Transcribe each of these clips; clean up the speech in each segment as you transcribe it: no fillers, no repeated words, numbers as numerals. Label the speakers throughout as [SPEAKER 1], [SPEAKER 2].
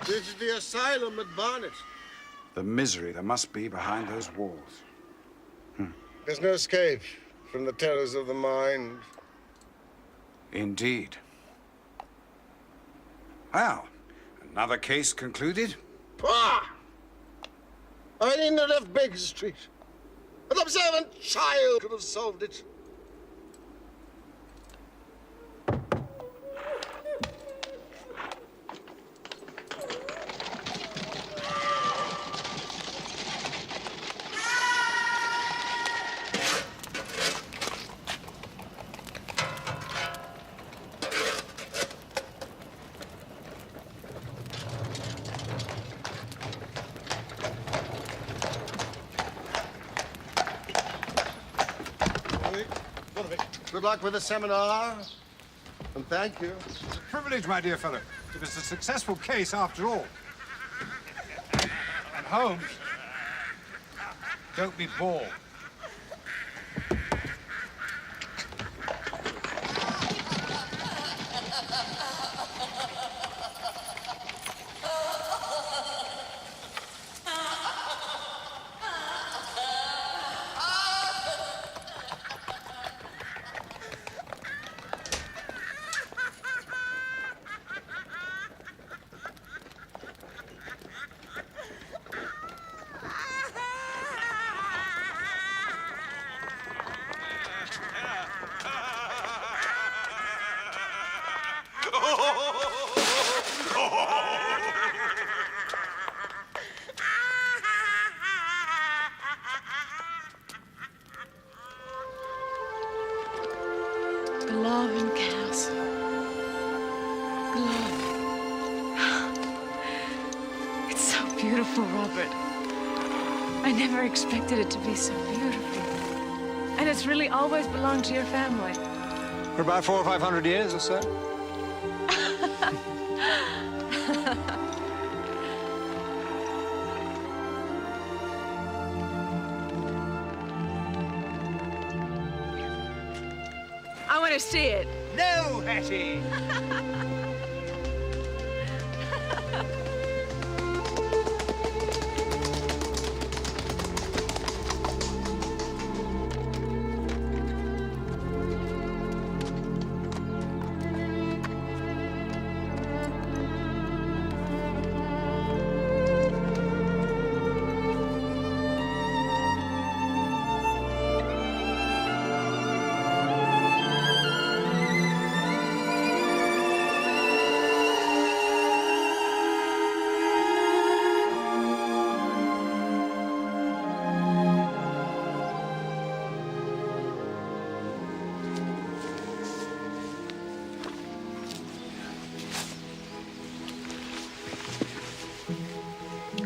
[SPEAKER 1] This is the asylum at Barnet.
[SPEAKER 2] The misery there must be behind those walls.
[SPEAKER 1] There's no escape from the terrors of the mind.
[SPEAKER 2] Indeed. Well, another case concluded?
[SPEAKER 1] Pah! I needn't have left Baker Street. An observant child could have solved it. Good luck with the seminar, and thank you.
[SPEAKER 3] It's a privilege, my dear fellow. It was a successful case after all. And Holmes, don't be bored.
[SPEAKER 4] Glovin Castle. Glovin. It's so beautiful, Robert. I never expected it to be so beautiful. And it's really always belonged to your family.
[SPEAKER 3] For about 400 or 500 years or so.
[SPEAKER 4] I want to see it.
[SPEAKER 3] No, Hattie!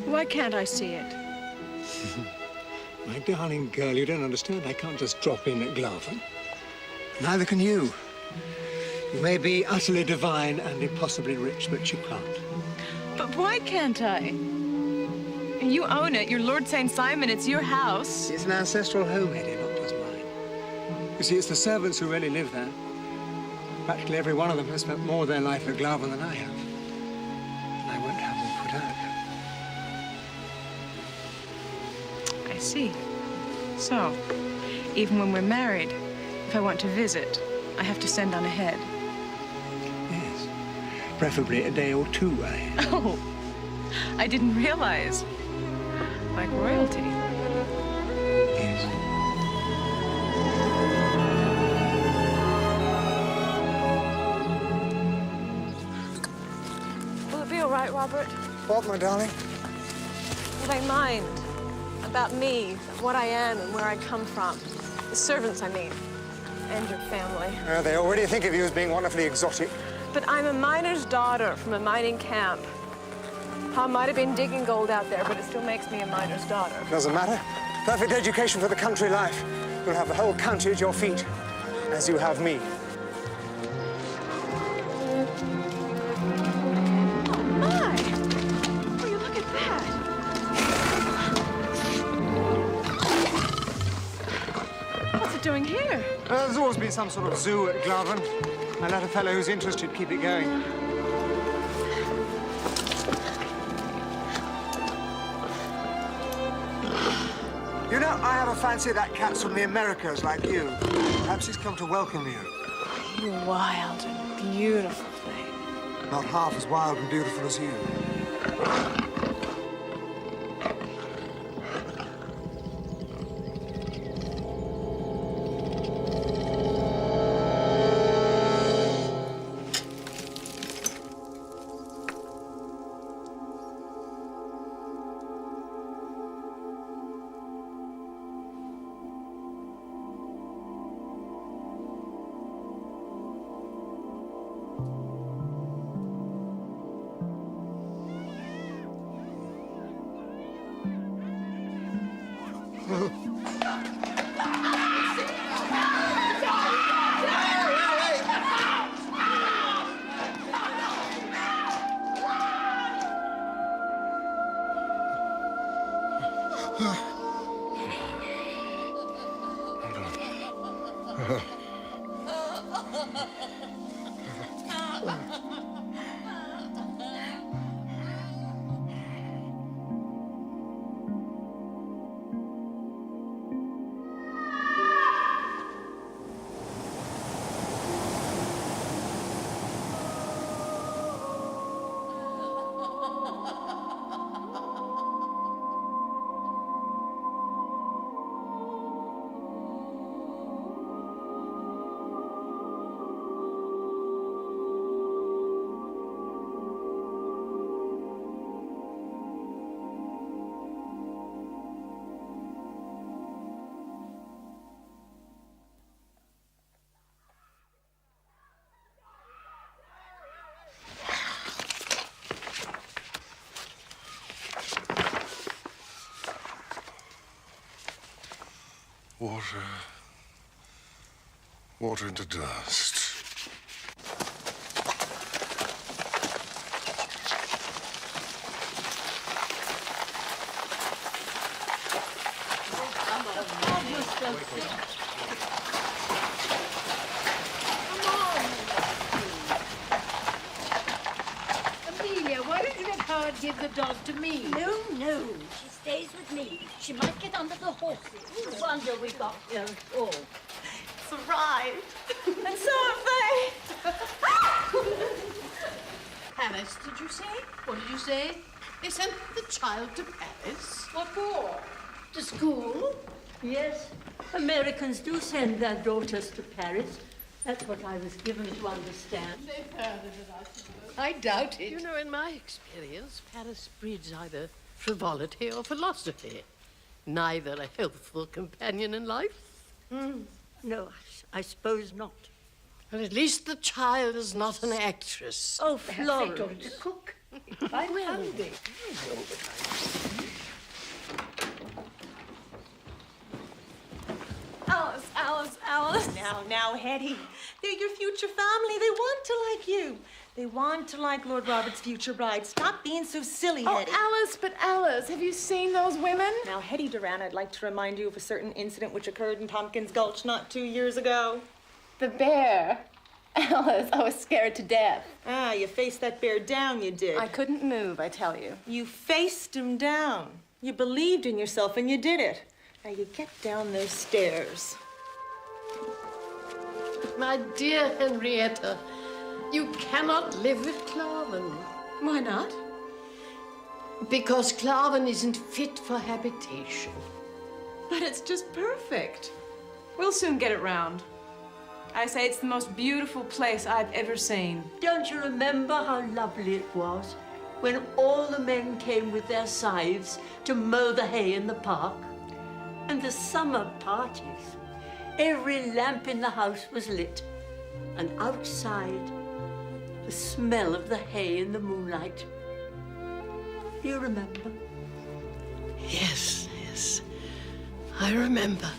[SPEAKER 4] Why can't I see it?
[SPEAKER 5] My darling girl, you don't understand. I can't just drop in at Glavin. Neither can you. You may be utterly divine and impossibly rich, but you can't.
[SPEAKER 4] But why can't I? You own it. You're Lord St. Simon. It's your house.
[SPEAKER 5] It's an ancestral home, Hetty, not just mine. You see, it's the servants who really live there. Practically every one of them has spent more of their life at Glavin than I have. And I won't have them put out.
[SPEAKER 4] I see. So, even when we're married, if I want to visit, I have to send on ahead.
[SPEAKER 5] Yes. Preferably a day or two ahead.
[SPEAKER 4] Oh, I didn't realize. Like royalty.
[SPEAKER 5] Yes.
[SPEAKER 4] Will it be all right, Robert?
[SPEAKER 5] What, my darling?
[SPEAKER 4] Will they mind about me, what I am and where I come from? The servants, I mean, and your family.
[SPEAKER 5] They already think of you as being wonderfully exotic.
[SPEAKER 4] But I'm a miner's daughter from a mining camp. I might have been digging gold out there, but it still makes me a miner's daughter.
[SPEAKER 5] Doesn't matter. Perfect education for the country life. You'll have the whole county at your feet, as you have me.
[SPEAKER 4] Oh, my! Will you look at that? What's it doing here?
[SPEAKER 3] There's always been some sort of zoo at Glavin. I let a fellow who's interested keep it going.
[SPEAKER 5] know, I have a fancy that cat's from the Americas like you. Perhaps he's come to welcome you.
[SPEAKER 4] You wild and beautiful thing.
[SPEAKER 5] Not half as wild and beautiful as you.
[SPEAKER 1] Water into dust.
[SPEAKER 6] Amelia, why don't you let Howard give the dog to me?
[SPEAKER 7] No, no. She stays with me. She might get under the horses. No wonder we got here at all.
[SPEAKER 8] It's a ride. And so have they.
[SPEAKER 6] Paris, did you say? What did you say? They sent the child to Paris? What for? To school?
[SPEAKER 7] Yes, Americans do send their daughters to Paris. That's what I was given to understand.
[SPEAKER 6] They've heard of it, I suppose. I doubt it. You know, in my experience, Paris breeds either frivolity or philosophy. Neither a healthful companion in life.
[SPEAKER 7] No, I suppose not.
[SPEAKER 6] Well, at least the child is not an actress.
[SPEAKER 7] Oh, Florence.
[SPEAKER 6] Cook. I'm handy.
[SPEAKER 8] Alice. Now, Hetty. They're your future family. They want to like you. They want to like Lord Robert's future bride. Stop being so silly, Hetty.
[SPEAKER 4] Alice, have you seen those women?
[SPEAKER 8] Now, Hetty Duran, I'd like to remind you of a certain incident which occurred in Tompkins Gulch not 2 years ago.
[SPEAKER 4] The bear. Alice, I was scared to death.
[SPEAKER 8] Ah, you faced that bear down, you did.
[SPEAKER 4] I couldn't move, I tell you.
[SPEAKER 8] You faced him down. You believed in yourself and you did it. Now you get down those stairs.
[SPEAKER 6] My dear Henrietta, you cannot live with Claven.
[SPEAKER 8] Why not?
[SPEAKER 6] Because Claven isn't fit for habitation.
[SPEAKER 4] But it's just perfect. We'll soon get it round. I say it's the most beautiful place I've ever seen.
[SPEAKER 7] Don't you remember how lovely it was when all the men came with their scythes to mow the hay in the park? And the summer parties. Every lamp in the house was lit. And outside, the smell of the hay in the moonlight. Do you remember?
[SPEAKER 6] Yes, I remember.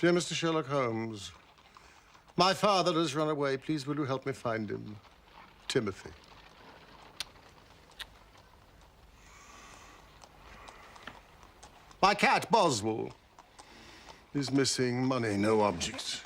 [SPEAKER 1] Dear Mr. Sherlock Holmes, my father has run away. Please, will you help me find him? Timothy. My cat, Boswell, is missing. Money, no object.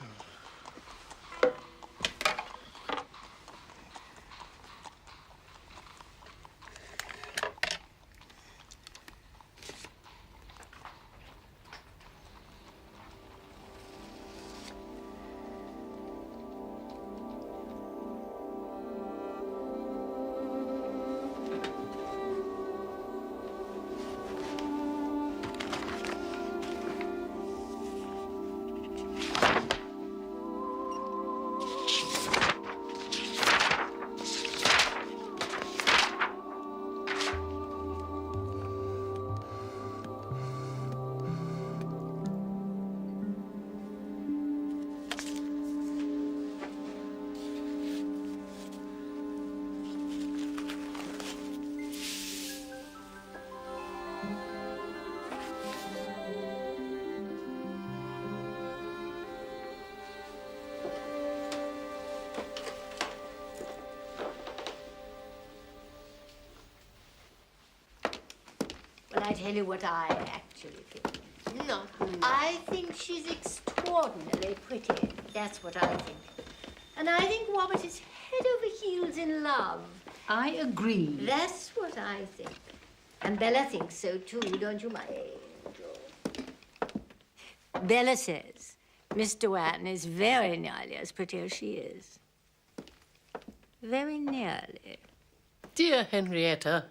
[SPEAKER 9] Well, I tell you what I actually think.
[SPEAKER 6] No.
[SPEAKER 9] I think she's extraordinarily pretty. That's what I think. And I think Robert is head over heels in love.
[SPEAKER 7] I agree.
[SPEAKER 9] That's what I think. And Bella thinks so too, don't you, my angel? Bella says Miss Dewan is very nearly as pretty as she is. Very nearly.
[SPEAKER 6] Dear Henrietta,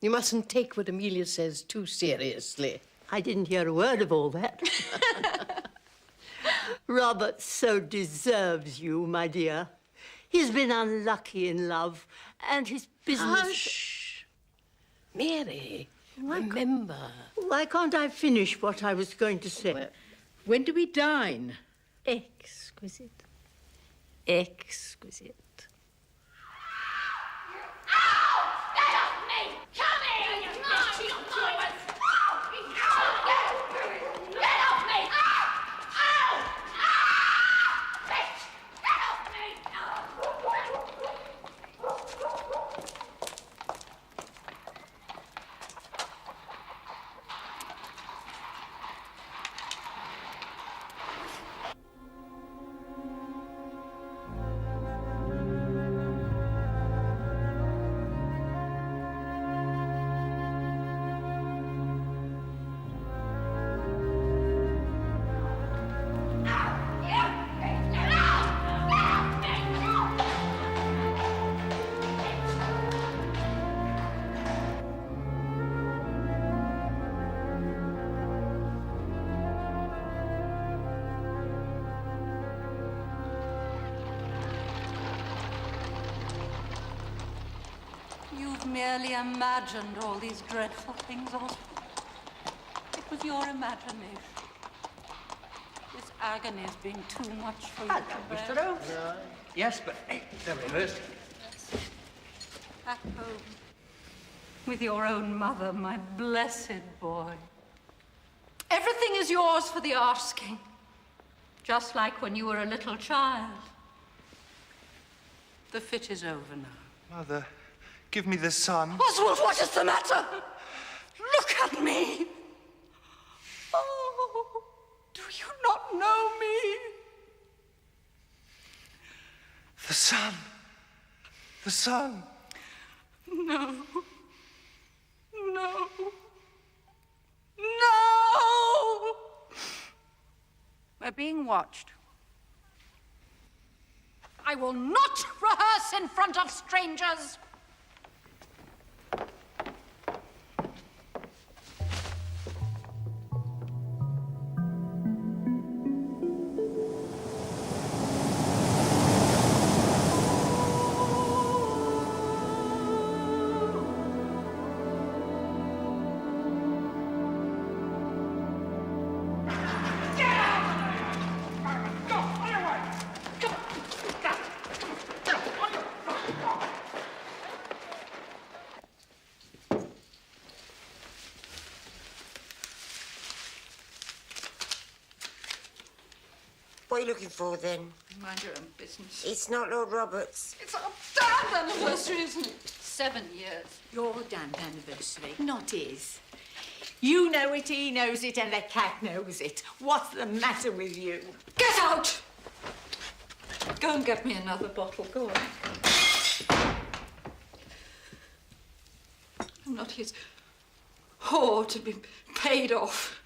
[SPEAKER 6] you mustn't take what Amelia says too seriously.
[SPEAKER 7] I didn't hear a word of all that. Robert so deserves you, my dear. He's been unlucky in love, and his business...
[SPEAKER 6] Hush! Mary, remember.
[SPEAKER 7] Why can't I finish what I was going to say?
[SPEAKER 10] Well, when do we dine?
[SPEAKER 9] Exquisite. Exquisite.
[SPEAKER 11] You've merely imagined all these dreadful things, Oswald. It was your imagination. This agony has been too much for you to bear.
[SPEAKER 10] Mr. Holmes? Yes, but hey, they're reversed.
[SPEAKER 11] Back home, with your own mother, my blessed boy. Everything is yours for the asking, just like when you were a little child. The fit is over now.
[SPEAKER 3] Mother, give me the sun.
[SPEAKER 11] Oswald, what is the matter? Look at me. Oh, do you not know me?
[SPEAKER 3] The sun. The sun.
[SPEAKER 11] No. No. No! We're being watched. I will not rehearse in front of strangers.
[SPEAKER 12] What are you looking for, then?
[SPEAKER 11] Mind your own business.
[SPEAKER 12] It's not Lord Roberts.
[SPEAKER 11] It's our damned anniversary, isn't it? 7 years.
[SPEAKER 7] Your damned anniversary, not his. You know it, he knows it, and the cat knows it. What's the matter with you?
[SPEAKER 11] Get out! Go and get me another bottle. Go on. I'm not his whore to be paid off.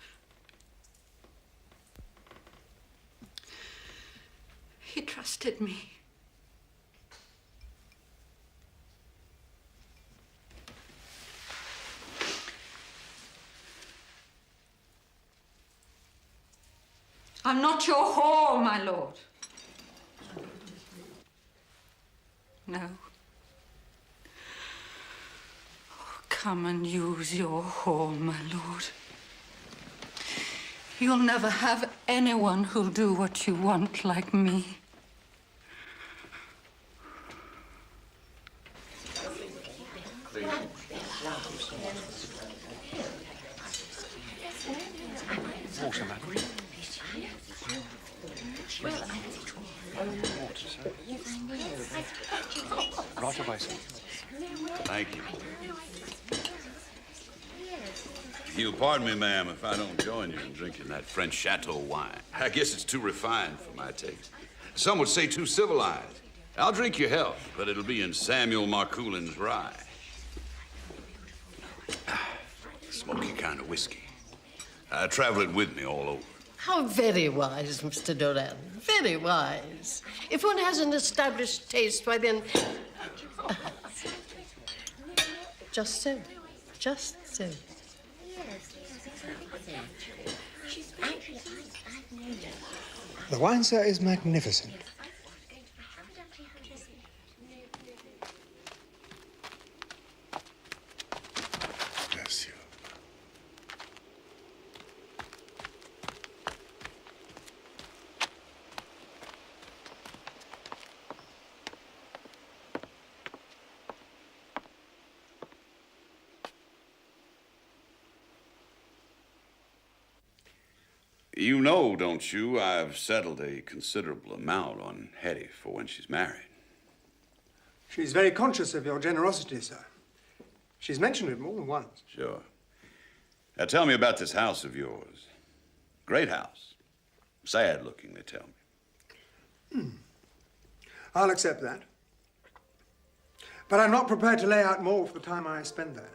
[SPEAKER 11] He trusted me. I'm not your whore, my lord. No. Oh, come and use your whore, my lord. You'll never have anyone who'll do what you want like me.
[SPEAKER 5] Water, madam. Right away, sir.
[SPEAKER 13] Thank you. You'll pardon me, ma'am, if I don't join you in drinking that French Chateau wine. I guess it's too refined for my taste. Some would say too civilized. I'll drink your health, but it'll be in Samuel Marcoulin's rye. Smoky kind of whiskey. I travel it with me all over.
[SPEAKER 6] How very wise, Mr. Doran. Very wise. If one has an established taste, why then... Just so. Just so.
[SPEAKER 5] The wine, sir, is magnificent.
[SPEAKER 13] Bless you. You know, don't you, I've settled a considerable amount on Hetty for when she's married.
[SPEAKER 5] She's very conscious of your generosity, sir. She's mentioned it more than once.
[SPEAKER 13] Sure. Now tell me about this house of yours. Great house. Sad looking, they tell me.
[SPEAKER 5] I'll accept that. But I'm not prepared to lay out more for the time I spend there.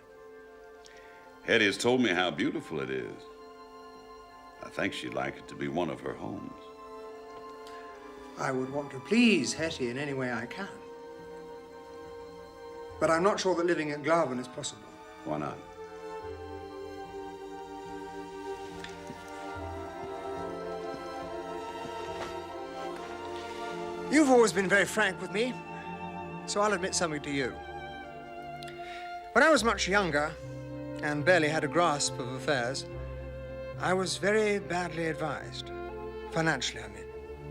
[SPEAKER 13] Hetty has told me how beautiful it is. I think she'd like it to be one of her homes.
[SPEAKER 5] I would want to please Hetty in any way I can. But I'm not sure that living at Glarven is possible.
[SPEAKER 13] Why not?
[SPEAKER 5] You've always been very frank with me, so I'll admit something to you. When I was much younger and barely had a grasp of affairs, I was very badly advised. Financially, I mean.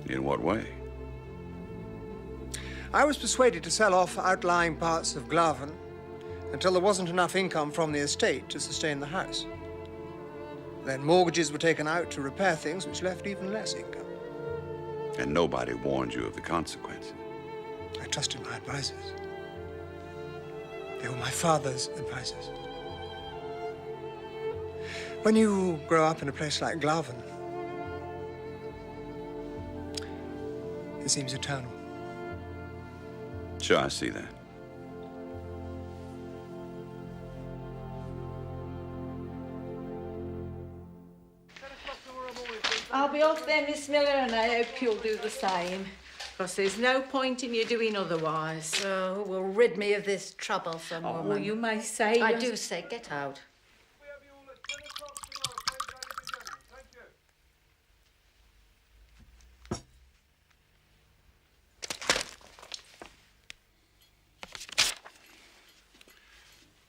[SPEAKER 13] In what way?
[SPEAKER 5] I was persuaded to sell off outlying parts of Glarven until there wasn't enough income from the estate to sustain the house. Then mortgages were taken out to repair things which left even less income.
[SPEAKER 13] And nobody warned you of the consequences.
[SPEAKER 5] I trusted my advisors. They were my father's advisors. When you grow up in a place like Glarven, it seems eternal.
[SPEAKER 13] Sure, I see that.
[SPEAKER 7] I'll be off then, Miss Miller, and I hope you'll do the same. Because there's no point in you doing otherwise.
[SPEAKER 6] Oh, who will rid me of this troublesome woman?
[SPEAKER 7] Well, you may say...
[SPEAKER 6] I do say, get out.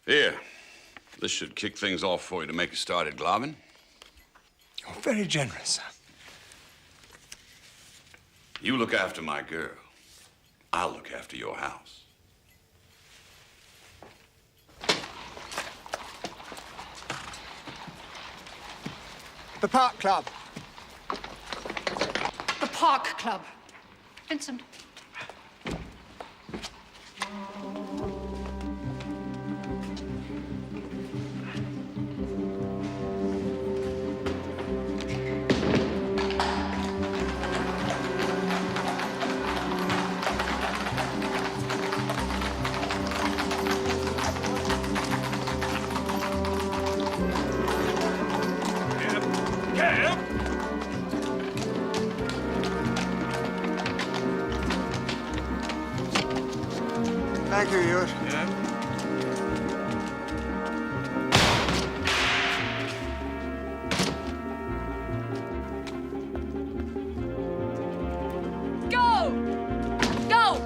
[SPEAKER 13] Here, this should kick things off for you to make a start at Glarven.
[SPEAKER 5] You're very generous, sir.
[SPEAKER 13] You look after my girl. I'll look after your house.
[SPEAKER 5] The Park Club.
[SPEAKER 11] The Park Club. Vincent.
[SPEAKER 5] Thank you, Ewart.
[SPEAKER 11] Go! Go!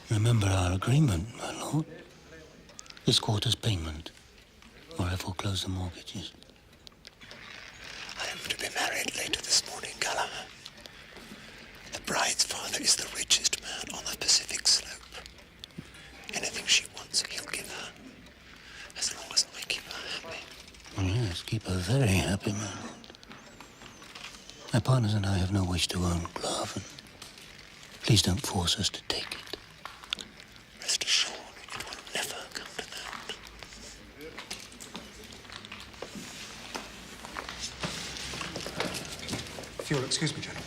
[SPEAKER 14] Remember our agreement, my lord. This quarter's payment, or I foreclose the mortgages.
[SPEAKER 15] I am to be married later this morning, Gallagher. The bride's father is the richest man on the Pacific slope. Anything she wants, he'll give her, as long as I keep her happy.
[SPEAKER 14] Oh, yes, keep her very happy, my lord. My partners and I have no wish to own Glove, and please don't force us to take it.
[SPEAKER 15] Rest assured, it will never come to that.
[SPEAKER 5] If you'll excuse me, Jenny.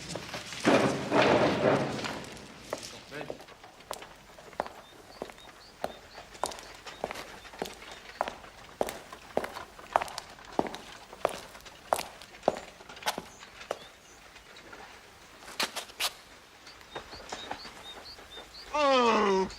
[SPEAKER 1] Oh!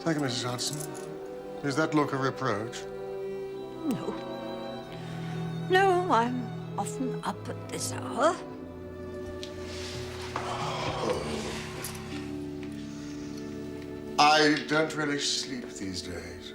[SPEAKER 16] Thank you, Mrs. Hudson. Is that look a reproach?
[SPEAKER 9] No. No, I'm often up at this hour.
[SPEAKER 16] I don't really sleep these days.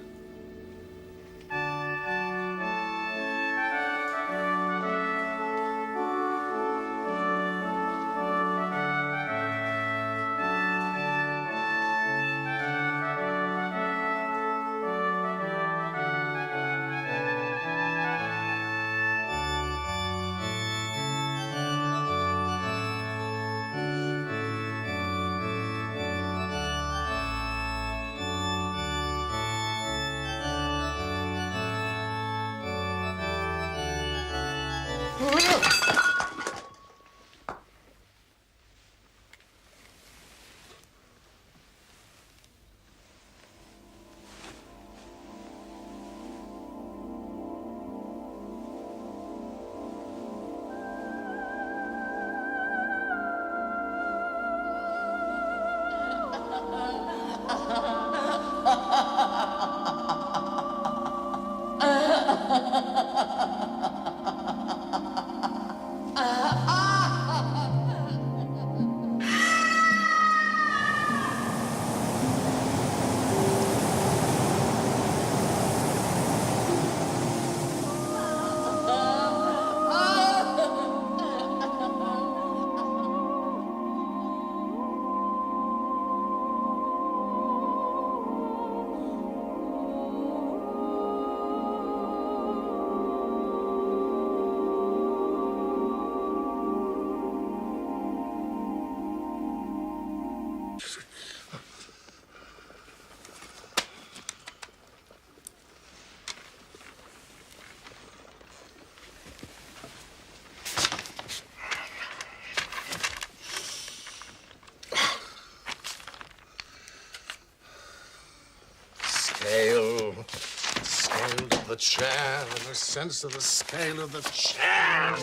[SPEAKER 1] scale. The scale of the chair, in the sense of the scale of the chair.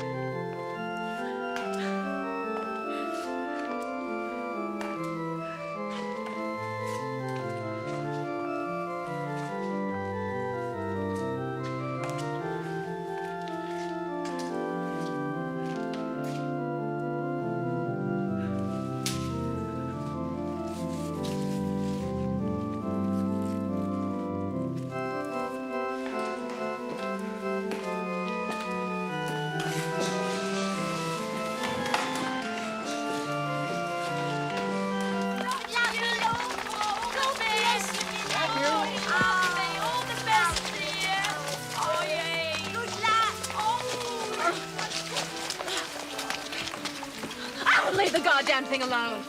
[SPEAKER 4] Leave the goddamn thing alone.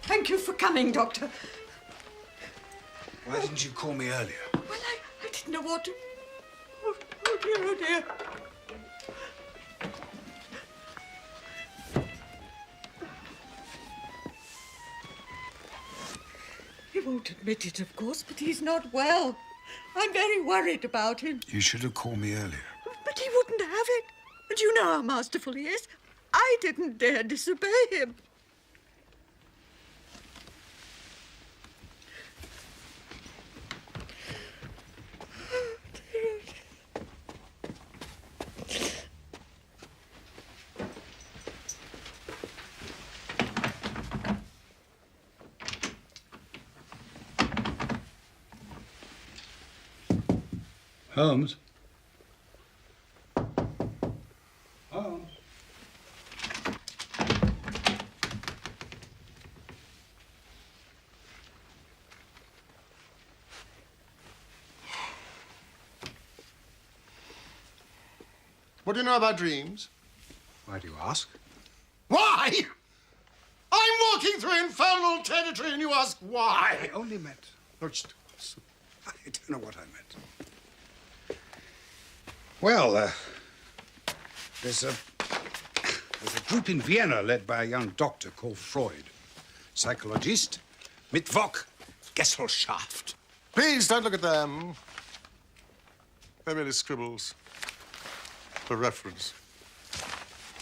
[SPEAKER 11] Thank you for coming, Doctor.
[SPEAKER 2] Why didn't you call me earlier?
[SPEAKER 11] Well, I didn't know what to... Oh, dear, oh, dear. He won't admit it, of course, but he's not well. I'm very worried about him.
[SPEAKER 2] You should have called me earlier.
[SPEAKER 11] But he wouldn't have it. And you know how masterful he is. I didn't dare disobey him.
[SPEAKER 2] Holmes? Holmes?
[SPEAKER 1] What do you know about dreams?
[SPEAKER 2] Why do you ask?
[SPEAKER 1] Why? I'm walking through infernal territory and you ask why?
[SPEAKER 2] I only meant...
[SPEAKER 1] Oh,
[SPEAKER 2] I don't know what I meant. Well, there's a group in Vienna led by a young doctor called Freud. Psychologist, Mittwoch, Gesellschaft.
[SPEAKER 1] Please don't look at them. They're merely scribbles for reference.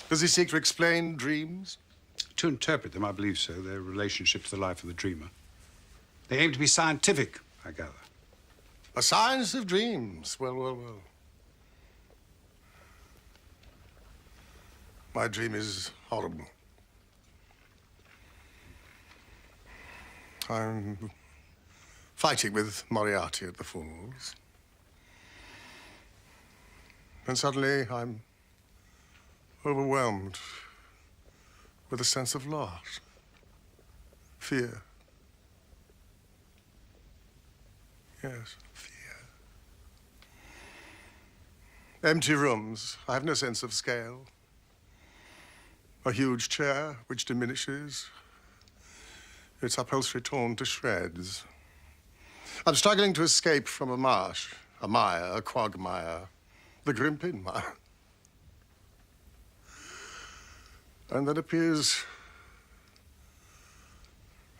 [SPEAKER 1] Does he seek to explain dreams?
[SPEAKER 2] To interpret them, I believe so. Their relationship to the life of the dreamer. They aim to be scientific, I gather.
[SPEAKER 1] A science of dreams. Well, well, well. My dream is horrible. I'm fighting with Moriarty at the Falls. And suddenly I'm overwhelmed with a sense of loss, fear. Yes, fear. Empty rooms. I have no sense of scale. A huge chair which diminishes, its upholstery torn to shreds. I'm struggling to escape from a marsh, a mire, a quagmire, the Grimpen mire. And then appears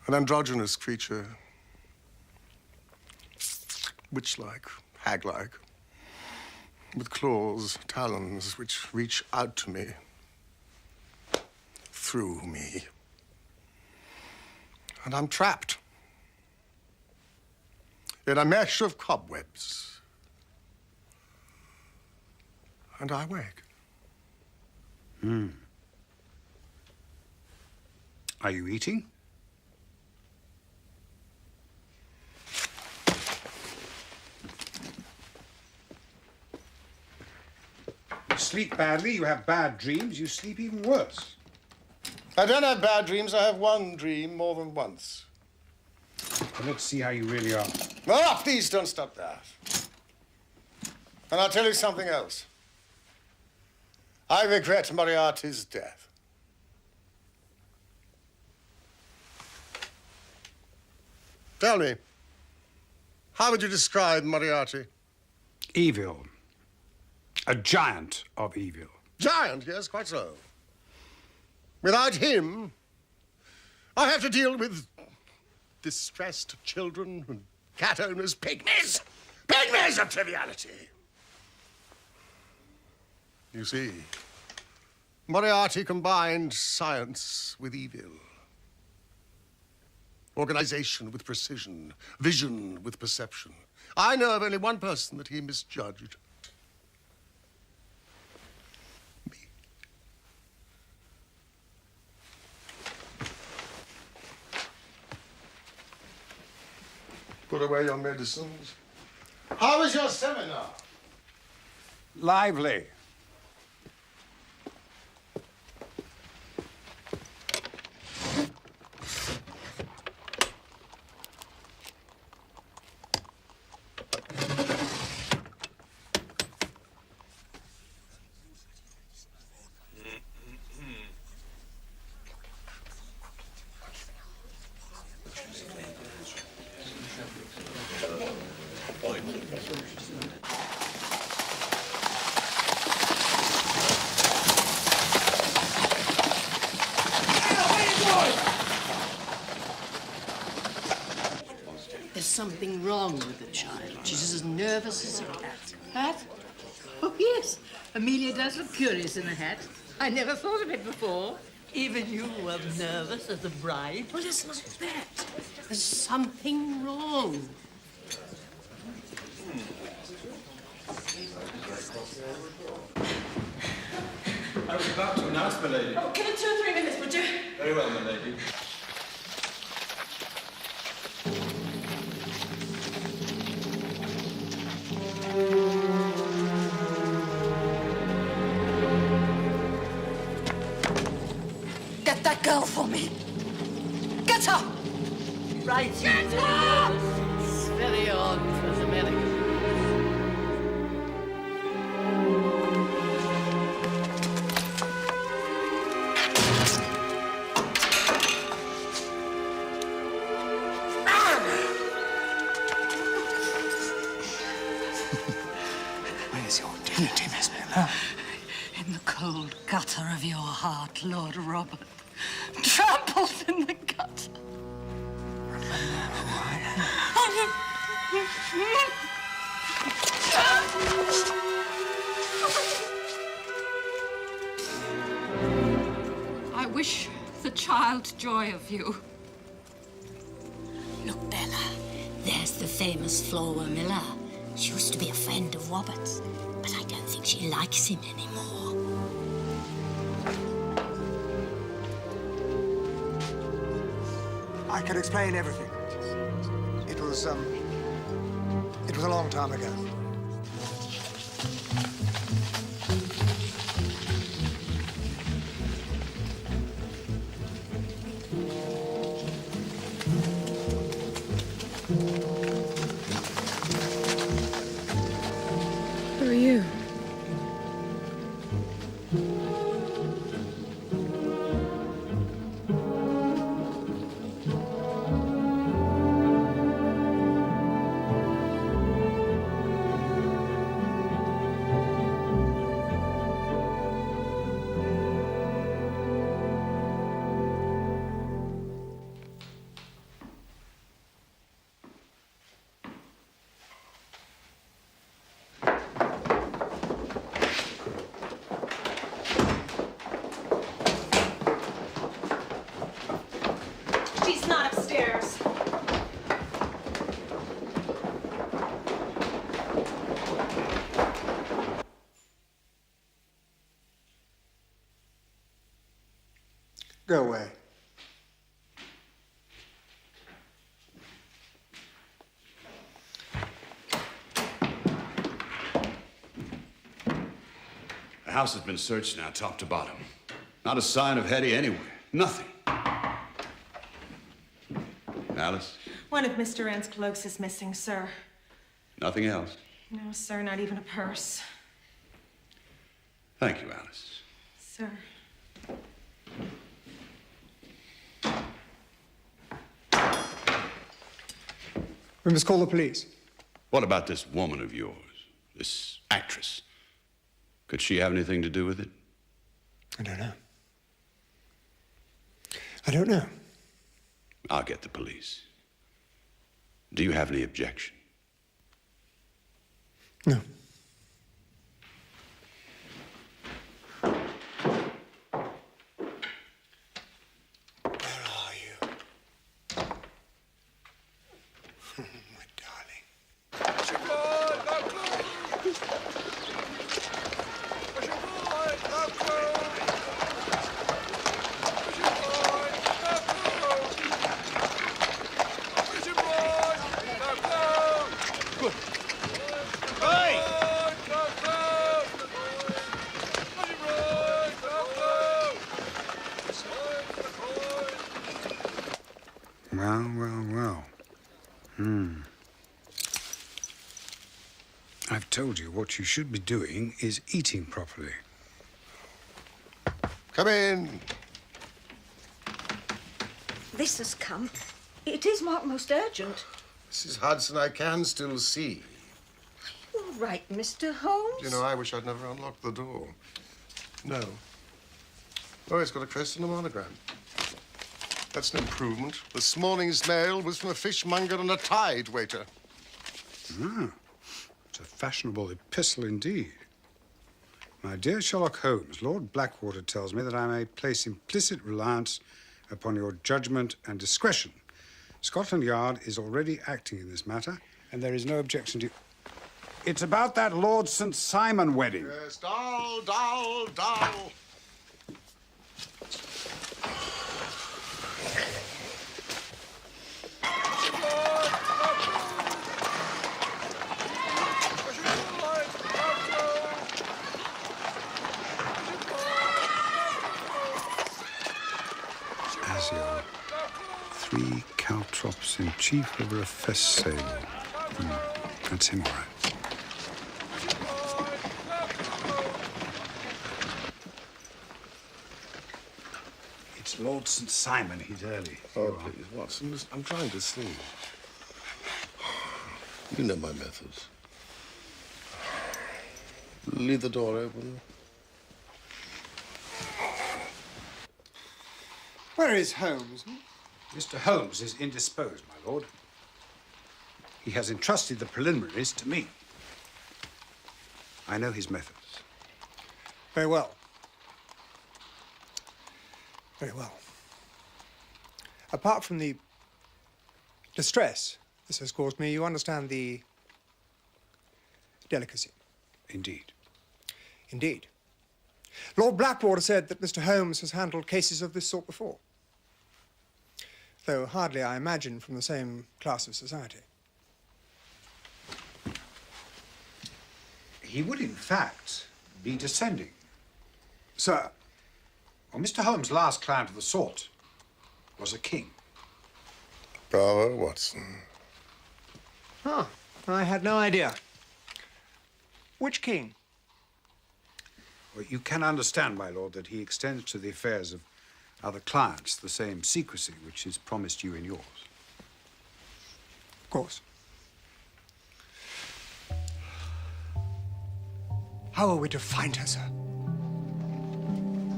[SPEAKER 1] an androgynous creature, witch-like, hag-like, with claws, talons, which reach out to me, through me. And I'm trapped in a mesh of cobwebs. And I wake.
[SPEAKER 2] Are you eating? You sleep badly, you have bad dreams, you sleep even worse.
[SPEAKER 1] I don't have bad dreams. I have one dream more than once.
[SPEAKER 2] Well, let's see how you really are.
[SPEAKER 1] Ah, please don't stop that. And I'll tell you something else. I regret Moriarty's death. Tell me, how would you describe Moriarty?
[SPEAKER 2] Evil. A giant of evil.
[SPEAKER 1] Giant, yes, quite so. Without him, I have to deal with distressed children and cat owners, pygmies. Pygmies of triviality. You see, Moriarty combined science with evil. Organization with precision, vision with perception. I know of only one person that he misjudged. Me. Put away your medicines. How was your seminar?
[SPEAKER 2] Lively.
[SPEAKER 6] There's something wrong with the child. She's as nervous as a cat.
[SPEAKER 10] Hat? Oh, yes. Amelia does look curious in a hat. I never thought of it before.
[SPEAKER 6] Even you were nervous as a bride. Well, it's not that. There's something wrong.
[SPEAKER 17] I was about to announce, my lady.
[SPEAKER 8] Oh, give it 2 or 3 minutes, would you?
[SPEAKER 17] Very well, my lady.
[SPEAKER 10] Get that girl for me. Get her!
[SPEAKER 6] Right. Get her! It's very odd for an American.
[SPEAKER 14] Where's your dignity, Miss Miller?
[SPEAKER 10] In the cold gutter of your heart, Lord Robert. Trampled in the gutter.
[SPEAKER 11] I wish the child joy of you.
[SPEAKER 9] Look, Bella, there's the famous Flora Miller. She used to be a friend of Robert's, but I don't think she likes him anymore.
[SPEAKER 5] I can explain everything. It was a long time ago.
[SPEAKER 4] Who are you?
[SPEAKER 8] She's not upstairs.
[SPEAKER 5] Go away.
[SPEAKER 13] The house has been searched now, top to bottom. Not a sign of Hetty anywhere. Nothing. Alice?
[SPEAKER 8] One of Mr. Wren's cloaks is missing, sir.
[SPEAKER 13] Nothing else.
[SPEAKER 8] No, sir, not even a purse.
[SPEAKER 13] Thank you, Alice.
[SPEAKER 8] Sir.
[SPEAKER 5] We must call the police.
[SPEAKER 13] What about this woman of yours, this actress? Could she have anything to do with it?
[SPEAKER 5] I don't know. I don't know.
[SPEAKER 13] I'll get the police. Do you have any objection?
[SPEAKER 5] No.
[SPEAKER 15] Where are you? My darling.
[SPEAKER 2] Well. I've told you what you should be doing is eating properly.
[SPEAKER 1] Come in.
[SPEAKER 18] This has come. It is marked most urgent.
[SPEAKER 1] Mrs. Hudson, I can still see.
[SPEAKER 18] All right, Mr. Holmes.
[SPEAKER 1] You know, I wish I'd never unlocked the door. No. Oh, it's got a crest and a monogram. That's an improvement. This morning's mail was from a fishmonger and a tide waiter.
[SPEAKER 2] Ah, it's a fashionable epistle indeed. My dear Sherlock Holmes, Lord Blackwater tells me that I may place implicit reliance upon your judgment and discretion. Scotland Yard is already acting in this matter, and there is no objection to... It's about that Lord St. Simon wedding.
[SPEAKER 1] Yes, doll.
[SPEAKER 2] As your 3 caltrops in chief over a fest sale. That's him, all right. It's Lord St. Simon. He's early.
[SPEAKER 1] Oh, please, Watson, I'm trying to sleep. You know my methods. Leave the door open.
[SPEAKER 5] Where is Holmes?
[SPEAKER 2] Mr. Holmes is indisposed, my lord. He has entrusted the preliminaries to me. I know his methods.
[SPEAKER 5] Very well. Very well. Apart from the distress this has caused me, you understand the delicacy.
[SPEAKER 2] Indeed.
[SPEAKER 5] Indeed. Lord Blackwater said that Mr. Holmes has handled cases of this sort before. Though hardly, I imagine, from the same class of society.
[SPEAKER 2] He would, in fact, be descending. Sir, well, Mr. Holmes' last client of the sort was a king.
[SPEAKER 1] Bravo, Watson.
[SPEAKER 5] Ah, I had no idea. Which king?
[SPEAKER 2] Well, you can understand, my lord, that he extends to the affairs of other clients the same secrecy which is promised you in yours.
[SPEAKER 5] Of course. How are we to find her, sir?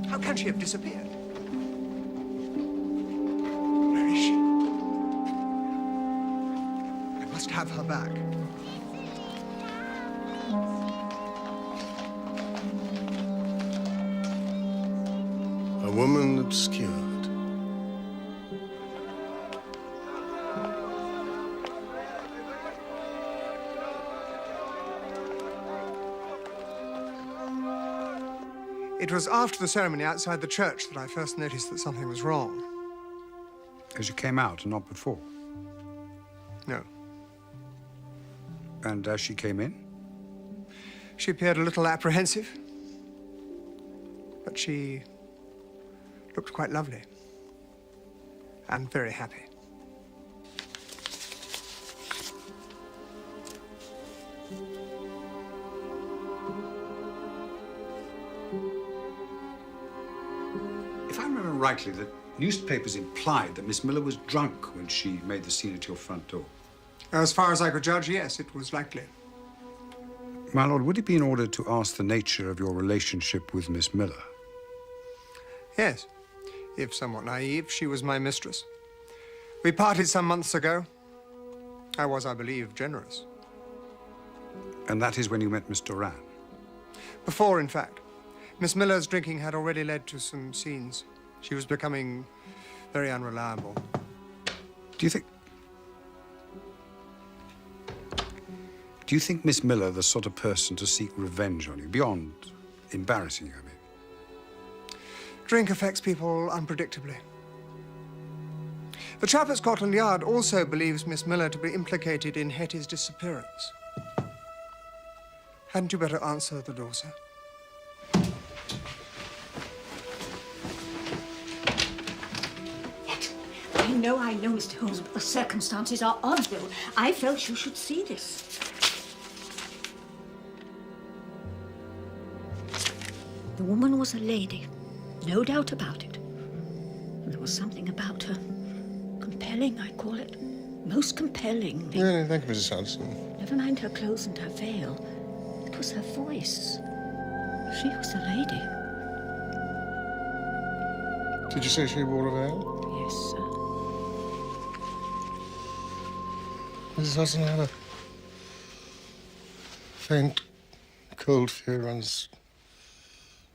[SPEAKER 5] How can she have disappeared? Where is she? I must have her back.
[SPEAKER 1] A woman obscured.
[SPEAKER 5] It was after the ceremony outside the church that I first noticed that something was wrong.
[SPEAKER 2] As you came out and not before?
[SPEAKER 5] No.
[SPEAKER 2] And as she came in?
[SPEAKER 5] She appeared a little apprehensive, but she looked quite lovely and very happy.
[SPEAKER 2] If I remember rightly, the newspapers implied that Miss Miller was drunk when she made the scene at your front door.
[SPEAKER 5] As far as I could judge, yes, it was likely.
[SPEAKER 2] My lord, would it be in order to ask the nature of your relationship with Miss Miller?
[SPEAKER 5] Yes. If somewhat naive, she was my mistress. We parted some months ago. I was, I believe, generous.
[SPEAKER 2] And that is when you met Miss Doran?
[SPEAKER 5] Before, in fact. Miss Miller's drinking had already led to some scenes. She was becoming very unreliable.
[SPEAKER 2] Do you think Miss Miller the sort of person to seek revenge on you, beyond embarrassing you, I mean?
[SPEAKER 5] Drink affects people unpredictably. The chap at Scotland Yard also believes Miss Miller to be implicated in Hetty's disappearance. Hadn't you better answer the door, sir?
[SPEAKER 18] I know, Mr. Holmes, but the circumstances are odd, though. I felt you should see this. The woman was a lady, no doubt about it. And there was something about her. Compelling, I call it. Most compelling.
[SPEAKER 1] Yeah, thank you, Mrs. Hudson.
[SPEAKER 18] Never mind her clothes and her veil. It was her voice. She was a lady.
[SPEAKER 1] Did you say she wore a veil?
[SPEAKER 18] Yes, sir.
[SPEAKER 1] Mrs. Hudson, had a faint, cold fear runs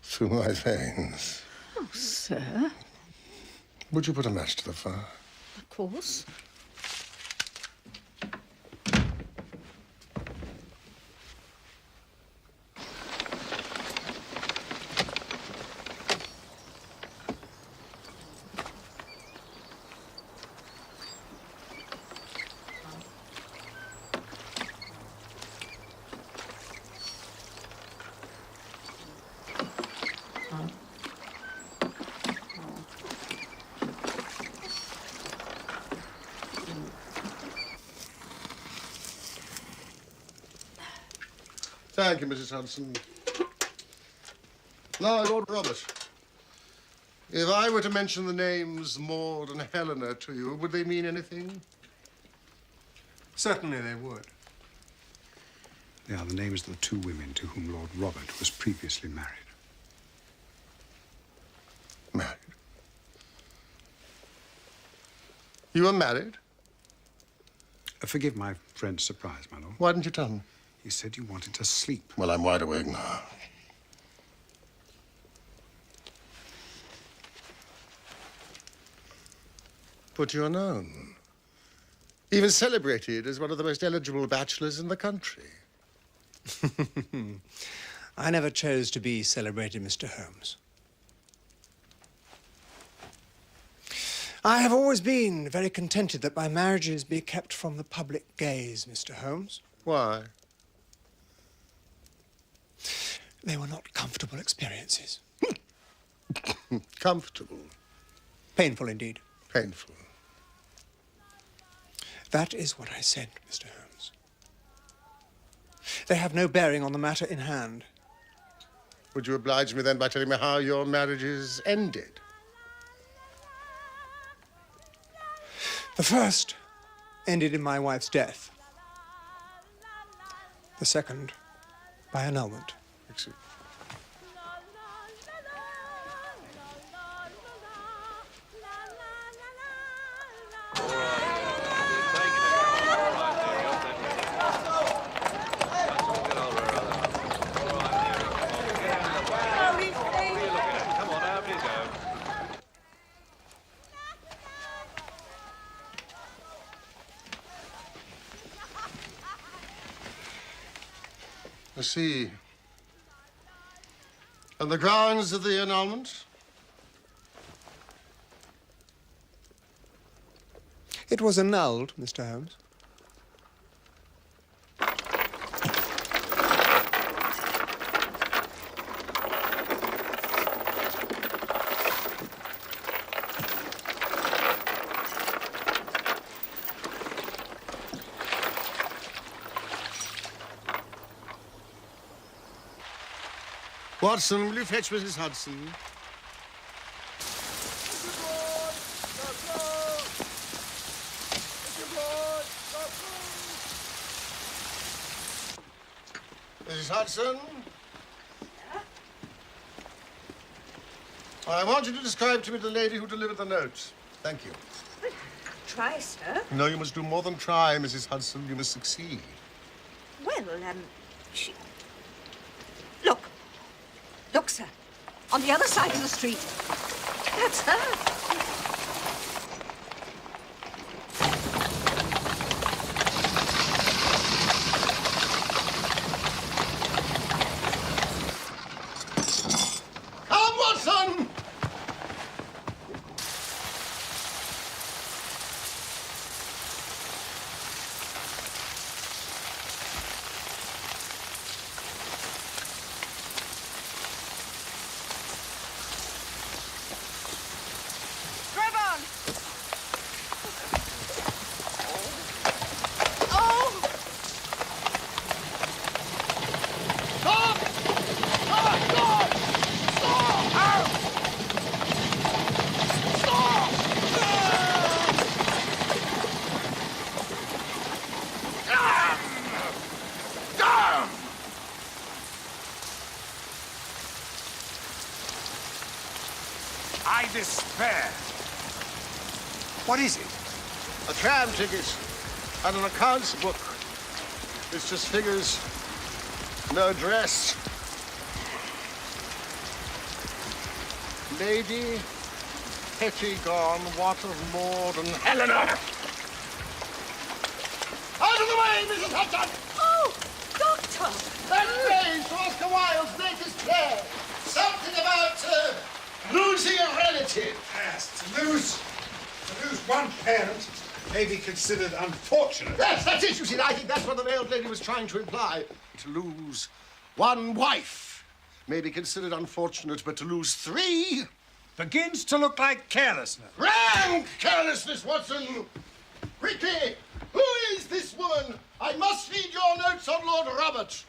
[SPEAKER 1] through my veins.
[SPEAKER 18] Oh, sir.
[SPEAKER 1] Would you put a match to the fire?
[SPEAKER 18] Of course.
[SPEAKER 1] Thank you, Mrs. Hudson. Now, Lord Robert, if I were to mention the names Maud and Helena to you, would they mean anything?
[SPEAKER 5] Certainly they would.
[SPEAKER 2] They are the names of the two women to whom Lord Robert was previously married.
[SPEAKER 1] Married? You were married?
[SPEAKER 2] Forgive my friend's surprise, my lord.
[SPEAKER 1] Why didn't you tell me?
[SPEAKER 2] You said you wanted to sleep.
[SPEAKER 1] Well, I'm wide awake now. But you're known. Even celebrated as one of the most eligible bachelors in the country.
[SPEAKER 5] I never chose to be celebrated, Mr. Holmes. I have always been very contented that my marriages be kept from the public gaze, Mr. Holmes.
[SPEAKER 1] Why?
[SPEAKER 5] They were not comfortable experiences.
[SPEAKER 1] Comfortable?
[SPEAKER 5] Painful indeed.
[SPEAKER 1] Painful.
[SPEAKER 5] That is what I said, Mr. Holmes. They have no bearing on the matter in hand.
[SPEAKER 1] Would you oblige me then by telling me how your marriages ended?
[SPEAKER 5] The first ended in my wife's death. The second by annulment.
[SPEAKER 1] Excuse. I see. And the grounds of the annulment?
[SPEAKER 5] It was annulled, Mr. Holmes.
[SPEAKER 1] Watson, will you fetch Mrs. Hudson? Mrs. Hudson? I want you to describe to me the lady who delivered the notes. Thank you.
[SPEAKER 18] Try, sir.
[SPEAKER 1] No, you must do more than try, Mrs. Hudson. You must succeed.
[SPEAKER 18] Well, she... Look. Look, sir. On the other side of the street. That's her.
[SPEAKER 3] I despair. What is it?
[SPEAKER 1] A tram ticket and an accounts book. It's just figures, no address. Lady Pettigone, what of Maud and Helena? Out of the way, Mrs. Hudson!
[SPEAKER 18] Oh, Doctor!
[SPEAKER 1] That phrase to Oscar Wilde's latest play. Something about losing a relative.
[SPEAKER 2] Yes, to lose one parent may be considered unfortunate.
[SPEAKER 1] Yes, that's it, you see. I think that's what the veiled lady was trying to imply. To lose one wife may be considered unfortunate, but to lose three...
[SPEAKER 3] begins to look like carelessness.
[SPEAKER 1] Rank carelessness, Watson! Quickly! Who is this woman? I must read your notes on Lord Robert.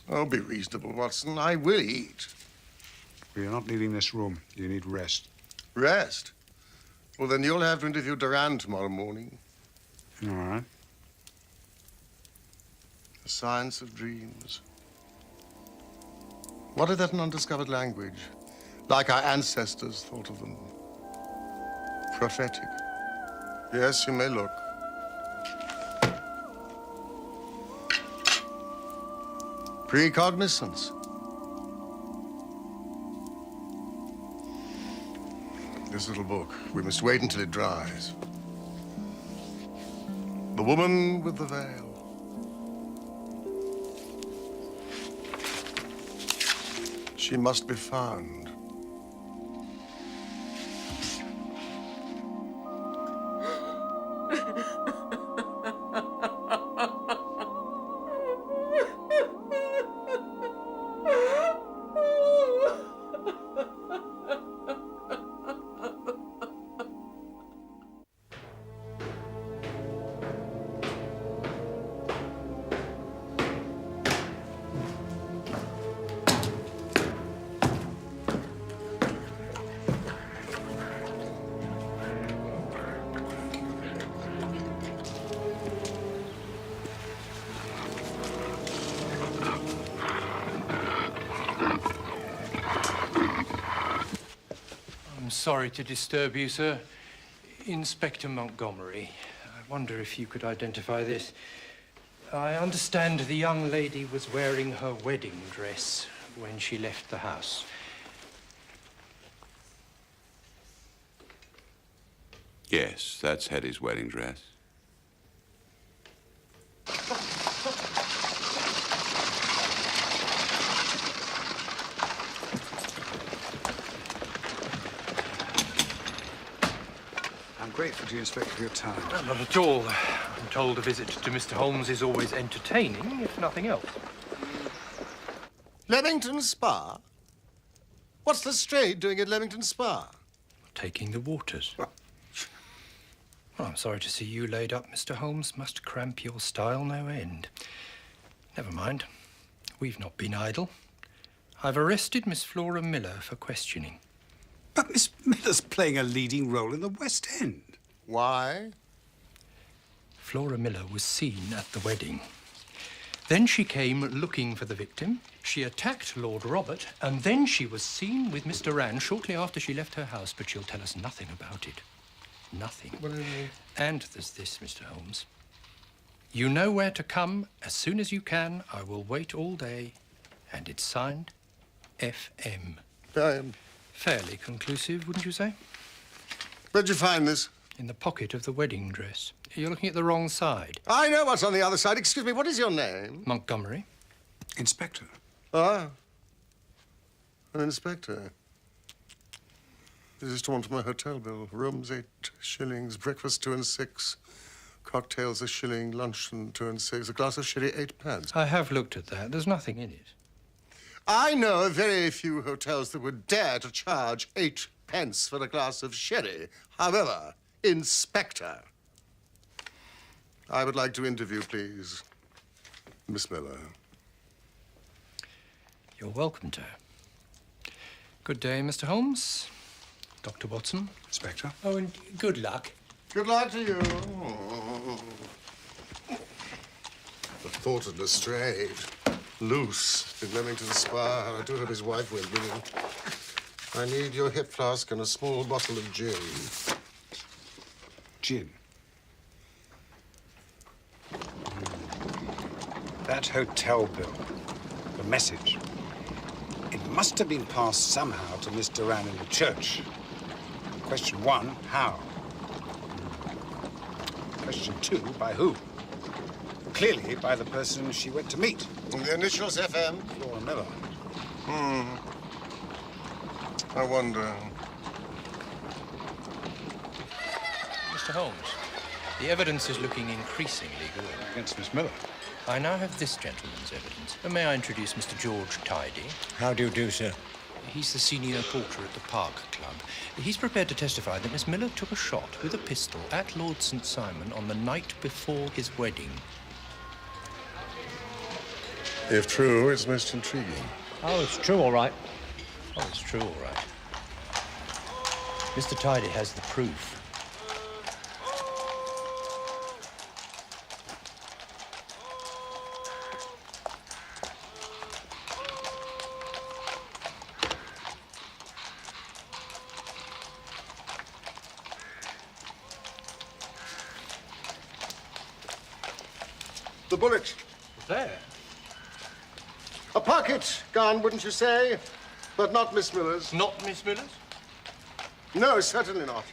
[SPEAKER 1] Oh, be reasonable, Watson. I will eat.
[SPEAKER 2] You're not leaving this room. You need rest.
[SPEAKER 1] Rest? Well, then you'll have to interview Duran tomorrow morning.
[SPEAKER 2] All right.
[SPEAKER 1] The science of dreams. What if that an undiscovered language? Like our ancestors thought of them. Prophetic. Yes, you may look. Precognizance. This little book. We must wait until it dries. The woman with the veil. She must be found.
[SPEAKER 19] I'm sorry to disturb you, sir. Inspector Montgomery. I wonder if you could identify this. I understand the young lady was wearing her wedding dress when she left the house.
[SPEAKER 13] Yes, that's Hetty's wedding dress.
[SPEAKER 2] grateful to you, Inspector, for your time.
[SPEAKER 19] Not at all. I'm told a visit to Mr. Holmes is always entertaining, if nothing else.
[SPEAKER 1] Leamington Spa? What's Lestrade doing at Leamington Spa?
[SPEAKER 19] Taking the waters. Well, I'm sorry to see you laid up, Mr. Holmes. Must cramp your style no end. Never mind. We've not been idle. I've arrested Miss Flora Miller for questioning.
[SPEAKER 2] But Miss Miller's playing a leading role in the West End.
[SPEAKER 1] Why?
[SPEAKER 19] Flora Miller was seen at the wedding. Then she came looking for the victim. She attacked Lord Robert, and then she was seen with Mr. Rand shortly after she left her house, but she'll tell us nothing about it. Nothing.
[SPEAKER 1] What do you mean?
[SPEAKER 19] And there's this, Mr. Holmes. You know where to come as soon as you can. I will wait all day. And it's signed FM. Fairly conclusive, wouldn't you say?
[SPEAKER 1] Where'd you find this?
[SPEAKER 19] In the pocket of the wedding dress. You're looking at the wrong side.
[SPEAKER 1] I know what's on the other side. Excuse me, what is your name?
[SPEAKER 19] Montgomery.
[SPEAKER 2] Inspector.
[SPEAKER 1] Ah. An inspector. This is torn from my hotel bill. Rooms 8 shillings, breakfast 2 and 6, cocktails a shilling, luncheon 2 and 6, a glass of sherry 8 pence.
[SPEAKER 19] I have looked at that. There's nothing in it.
[SPEAKER 1] I know very few hotels that would dare to charge 8 pence for a glass of sherry. However, Inspector, I would like to interview, please, Miss Miller.
[SPEAKER 19] You're welcome to. Good day, Mr. Holmes. Dr. Watson.
[SPEAKER 2] Inspector.
[SPEAKER 19] Oh, and good luck.
[SPEAKER 1] Good luck to you. The thought of Lestrade. Loose in Leamington Spa. I do hope his wife will with him. I need your hip flask and a small bottle of gin.
[SPEAKER 2] Gin. That hotel bill. The message. It must have been passed somehow to Miss Duran in the church. Question 1, how? Question 2, by who? Clearly by the person she went to meet.
[SPEAKER 1] The initials FM?
[SPEAKER 2] Flora Miller.
[SPEAKER 1] I wonder.
[SPEAKER 19] Mr. Holmes, the evidence is looking increasingly good.
[SPEAKER 2] Against Miss Miller?
[SPEAKER 19] I now have this gentleman's evidence. May I introduce Mr. George Tidy?
[SPEAKER 20] How do you do, sir?
[SPEAKER 19] He's the senior porter at the Park Club. He's prepared to testify that Miss Miller took a shot with a pistol at Lord St. Simon on the night before his wedding.
[SPEAKER 1] If true, it's most intriguing.
[SPEAKER 20] Oh, it's true, all right.
[SPEAKER 19] Oh, it's true, all right. Mr. Tidy has the proof.
[SPEAKER 1] The bullet.
[SPEAKER 19] There.
[SPEAKER 1] A pocket gun, wouldn't you say? But not Miss Miller's.
[SPEAKER 19] Not Miss Miller's?
[SPEAKER 1] No, certainly not.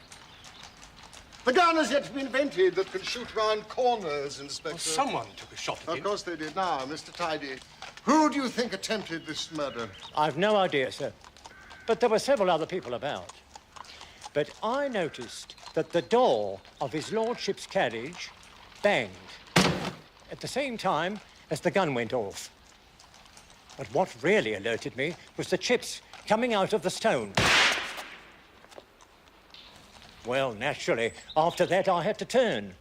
[SPEAKER 1] The gun has yet to be invented that can shoot round corners, Inspector.
[SPEAKER 19] Well, someone took a shot at him.
[SPEAKER 1] Of course they did. Now, Mr. Tidy, who do you think attempted this murder?
[SPEAKER 20] I've no idea, sir. But there were several other people about. But I noticed that the door of his lordship's carriage banged at the same time as the gun went off. But what really alerted me was the chips coming out of the stone. Well, naturally, after that I had to turn.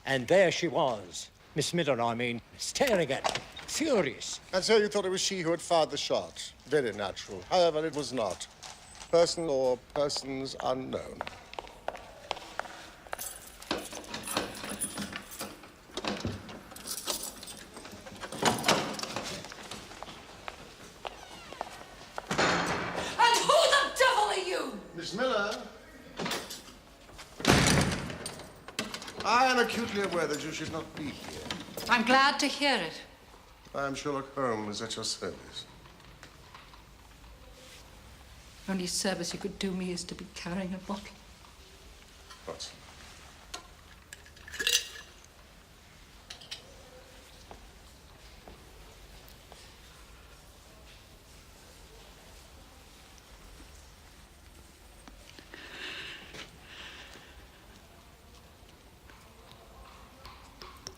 [SPEAKER 20] And there she was, Miss Miller, I mean, staring at me, furious.
[SPEAKER 1] And so you thought it was she who had fired the shot? Very natural. However, it was not. Person or persons unknown. Miss Miller, I am acutely aware that you should not be here.
[SPEAKER 11] I'm glad to hear it.
[SPEAKER 1] I am Sherlock Holmes at your service.
[SPEAKER 11] Only service you could do me is to be carrying a bottle.
[SPEAKER 1] Watson.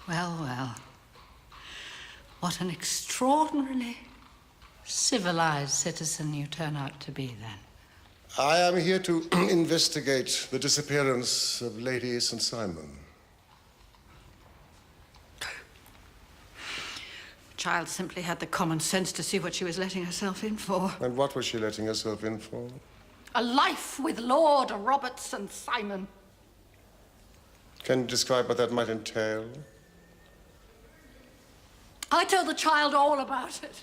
[SPEAKER 10] Well, well. What an extraordinarily civilized citizen you turn out to be, then.
[SPEAKER 1] I am here to investigate the disappearance of Lady St. Simon.
[SPEAKER 10] The child simply had the common sense to see what she was letting herself in for.
[SPEAKER 1] And what was she letting herself in for?
[SPEAKER 10] A life with Lord Robert St. Simon.
[SPEAKER 1] Can you describe what that might entail?
[SPEAKER 10] I told the child all about it.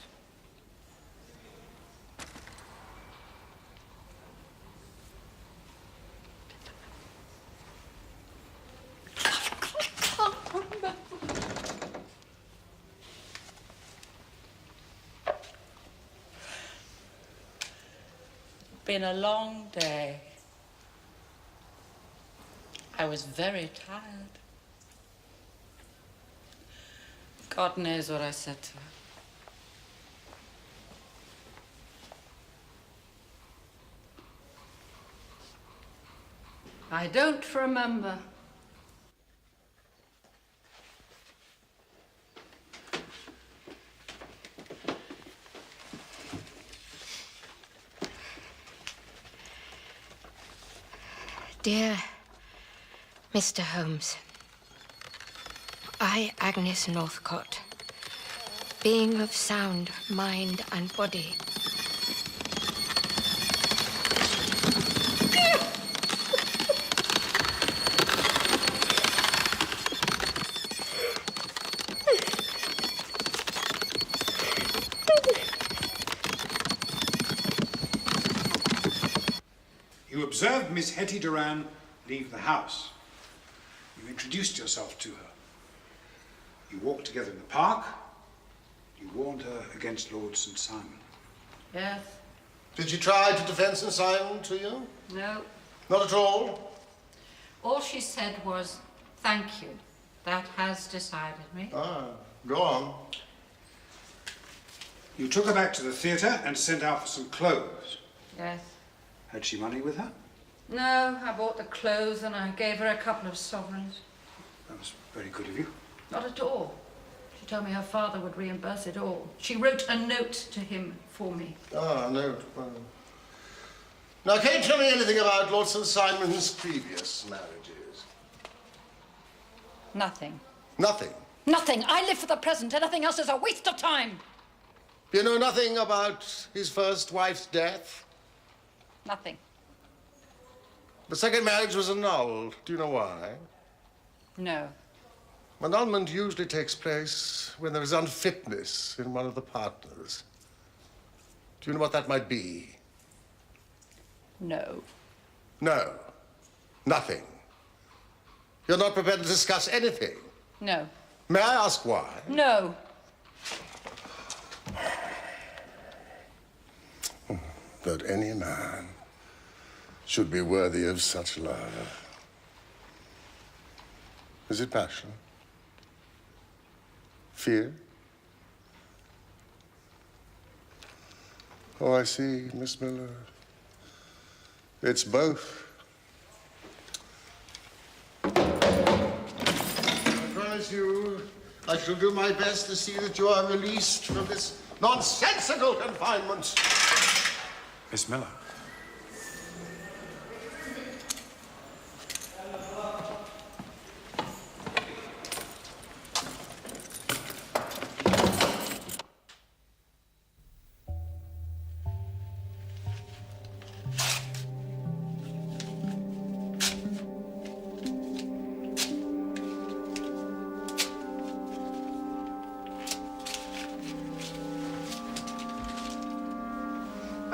[SPEAKER 21] Been a long day. I was very tired. God knows what I said to her.
[SPEAKER 10] I don't remember.
[SPEAKER 22] Dear Mr. Holmes, I, Agnes Northcott, being of sound mind and body,
[SPEAKER 2] You observed Miss Hetty Duran leave the house. You introduced yourself to her. You walked together in the park. You warned her against Lord St. Simon.
[SPEAKER 10] Yes.
[SPEAKER 1] Did she try to defend St. Simon to you?
[SPEAKER 10] No.
[SPEAKER 1] Not at all?
[SPEAKER 10] All she said was, thank you. That has decided me.
[SPEAKER 1] Ah, go on.
[SPEAKER 2] You took her back to the theatre and sent out for some clothes.
[SPEAKER 10] Yes.
[SPEAKER 2] Had she money with her?
[SPEAKER 10] No, I bought the clothes and I gave her a couple of sovereigns.
[SPEAKER 2] That was very good of you.
[SPEAKER 10] Not at all. She told me her father would reimburse it all. She wrote a note to him for me.
[SPEAKER 1] Ah, no. Well. Now, can you tell me anything about Lord St. Simon's previous marriages?
[SPEAKER 10] Nothing.
[SPEAKER 1] Nothing?
[SPEAKER 10] Nothing. I live for the present. Anything else is a waste of time.
[SPEAKER 1] You know nothing about his first wife's death?
[SPEAKER 10] Nothing.
[SPEAKER 1] The second marriage was annulled. Do you know why?
[SPEAKER 10] No.
[SPEAKER 1] Annulment usually takes place when there is unfitness in one of the partners. Do you know what that might be?
[SPEAKER 10] No.
[SPEAKER 1] No. Nothing. You're not prepared to discuss anything.
[SPEAKER 10] No.
[SPEAKER 1] May I ask why?
[SPEAKER 10] No.
[SPEAKER 1] That any man should be worthy of such love. Is it passion? Fear? Oh, I see, Miss Miller. It's both. I promise you, I shall do my best to see that you are released from this nonsensical confinement.
[SPEAKER 2] Miss Miller.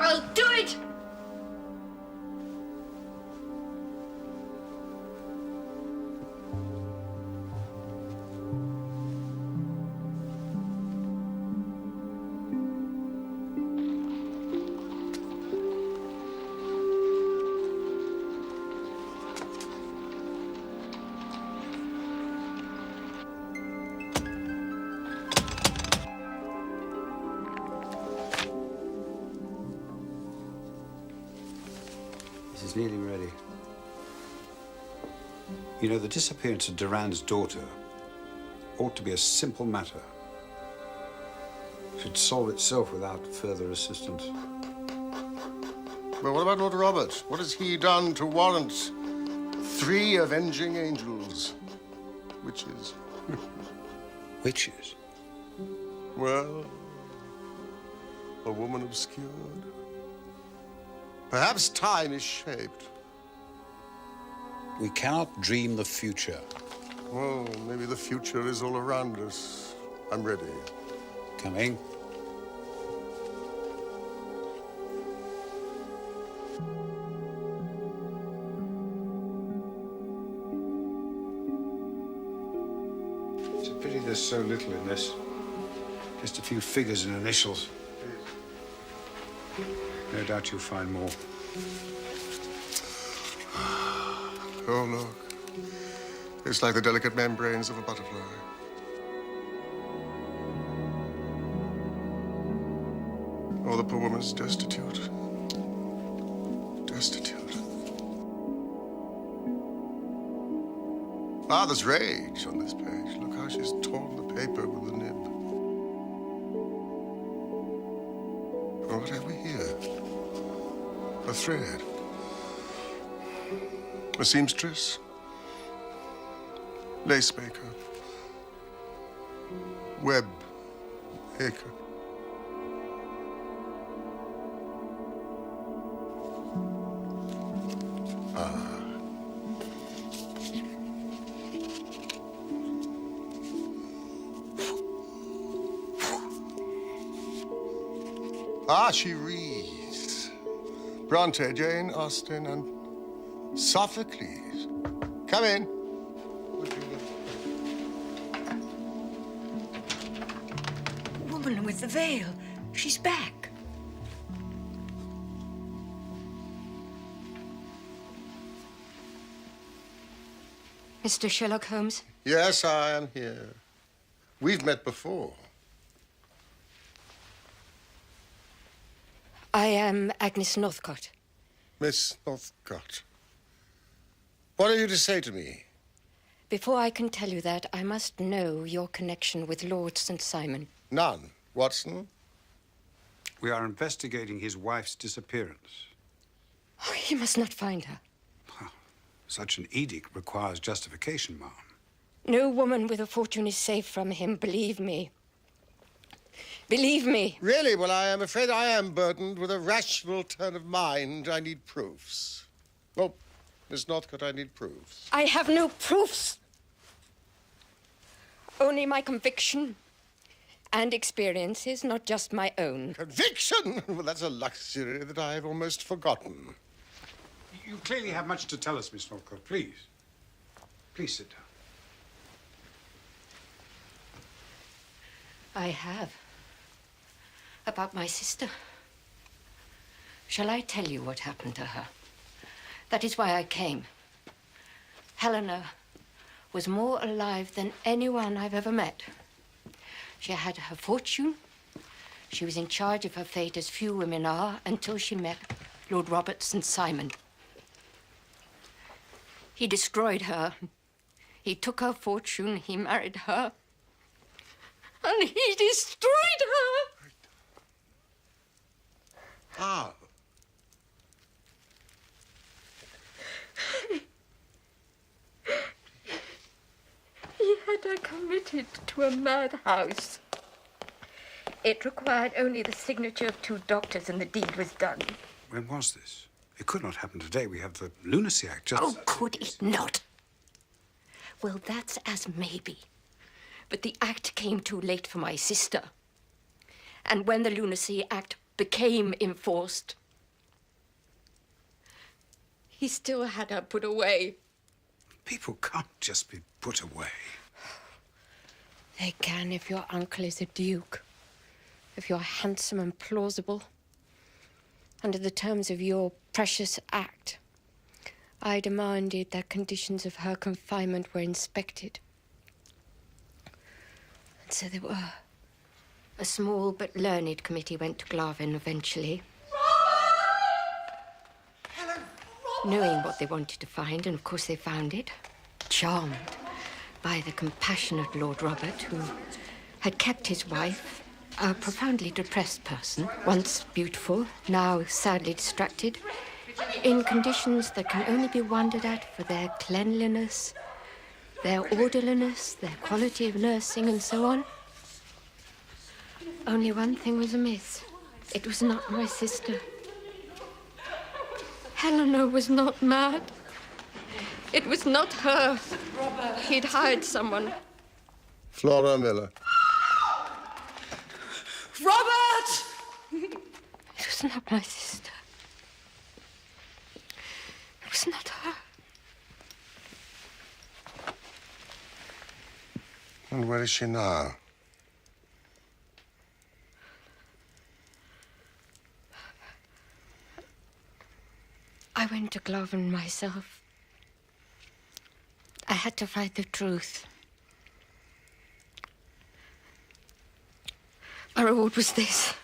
[SPEAKER 10] I'll do it!
[SPEAKER 2] This is nearly ready. You know, the disappearance of Duran's daughter ought to be a simple matter. It should solve itself without further assistance.
[SPEAKER 1] But what about Lord Robert? What has he done to warrant 3 avenging angels? Witches.
[SPEAKER 2] Witches?
[SPEAKER 1] Well, a woman obscured. Perhaps time is shaped.
[SPEAKER 2] We cannot dream the future.
[SPEAKER 1] Well, maybe the future is all around us. I'm ready.
[SPEAKER 2] Coming. It's a pity there's so little in this. Just a few figures and initials. No doubt you'll find more.
[SPEAKER 1] Oh, look. It's like the delicate membranes of a butterfly. Oh, the poor woman's destitute. Destitute. Ah, there's rage on this page. Look how she's torn the paper with the nib. Oh, what have we here? A thread. A seamstress. Lace maker. Web maker. She reads. Bronte, Jane Austen, and Sophocles. Come in.
[SPEAKER 18] Woman with the veil. She's back.
[SPEAKER 22] Mr. Sherlock Holmes?
[SPEAKER 1] Yes, I am here. We've met before.
[SPEAKER 22] I am Agnes Northcott.
[SPEAKER 1] Miss Northcott. What have you to say to me?
[SPEAKER 22] Before I can tell you that, I must know your connection with Lord St. Simon.
[SPEAKER 1] None. Watson?
[SPEAKER 2] We are investigating his wife's disappearance.
[SPEAKER 22] Oh, you must not find her.
[SPEAKER 2] Such an edict requires justification, ma'am.
[SPEAKER 22] No woman with a fortune is safe from him, believe me. Believe me.
[SPEAKER 1] Really? Well, I am afraid I am burdened with a rational turn of mind. I need proofs. Well, Miss Northcott, I need proofs.
[SPEAKER 22] I have no proofs. Only my conviction and experiences, not just my own.
[SPEAKER 1] Conviction? Well, that's a luxury that I have almost forgotten.
[SPEAKER 2] You clearly have much to tell us, Miss Northcott. Please. Please sit down.
[SPEAKER 22] I have. About my sister. Shall I tell you what happened to her? That is why I came. Helena was more alive than anyone I've ever met. She had her fortune. She was in charge of her fate as few women are until she met Lord Robert St. Simon. He destroyed her. He took her fortune. He married her. And he destroyed her.
[SPEAKER 1] How?
[SPEAKER 22] He had her committed to a madhouse. It required only the signature of 2 doctors and the deed was done.
[SPEAKER 2] When was this? It could not happen today. We have the Lunacy Act just...
[SPEAKER 22] Oh, could it not? Well, that's as maybe. But the act came too late for my sister. And when the Lunacy Act became enforced, he still had her put away.
[SPEAKER 2] People can't just be put away.
[SPEAKER 22] They can if your uncle is a duke, if you're handsome and plausible. Under the terms of your precious act, I demanded that conditions of her confinement were inspected. And so there were. A small but learned committee went to Glavin eventually. Knowing what they wanted to find, and of course they found it. Charmed by the compassionate Lord Robert, who had kept his wife, a profoundly depressed person, once beautiful, now sadly distracted, in conditions that can only be wondered at for their cleanliness, their orderliness, their quality of nursing, and so on. Only one thing was amiss. It was not my sister. Helena was not mad. It was not her.
[SPEAKER 21] Robert.
[SPEAKER 22] He'd hired someone.
[SPEAKER 1] Flora Miller.
[SPEAKER 21] Robert!
[SPEAKER 22] It was not my sister. It was not her.
[SPEAKER 1] And where is she now?
[SPEAKER 22] I went to Glovin myself. I had to find the truth. My reward was this.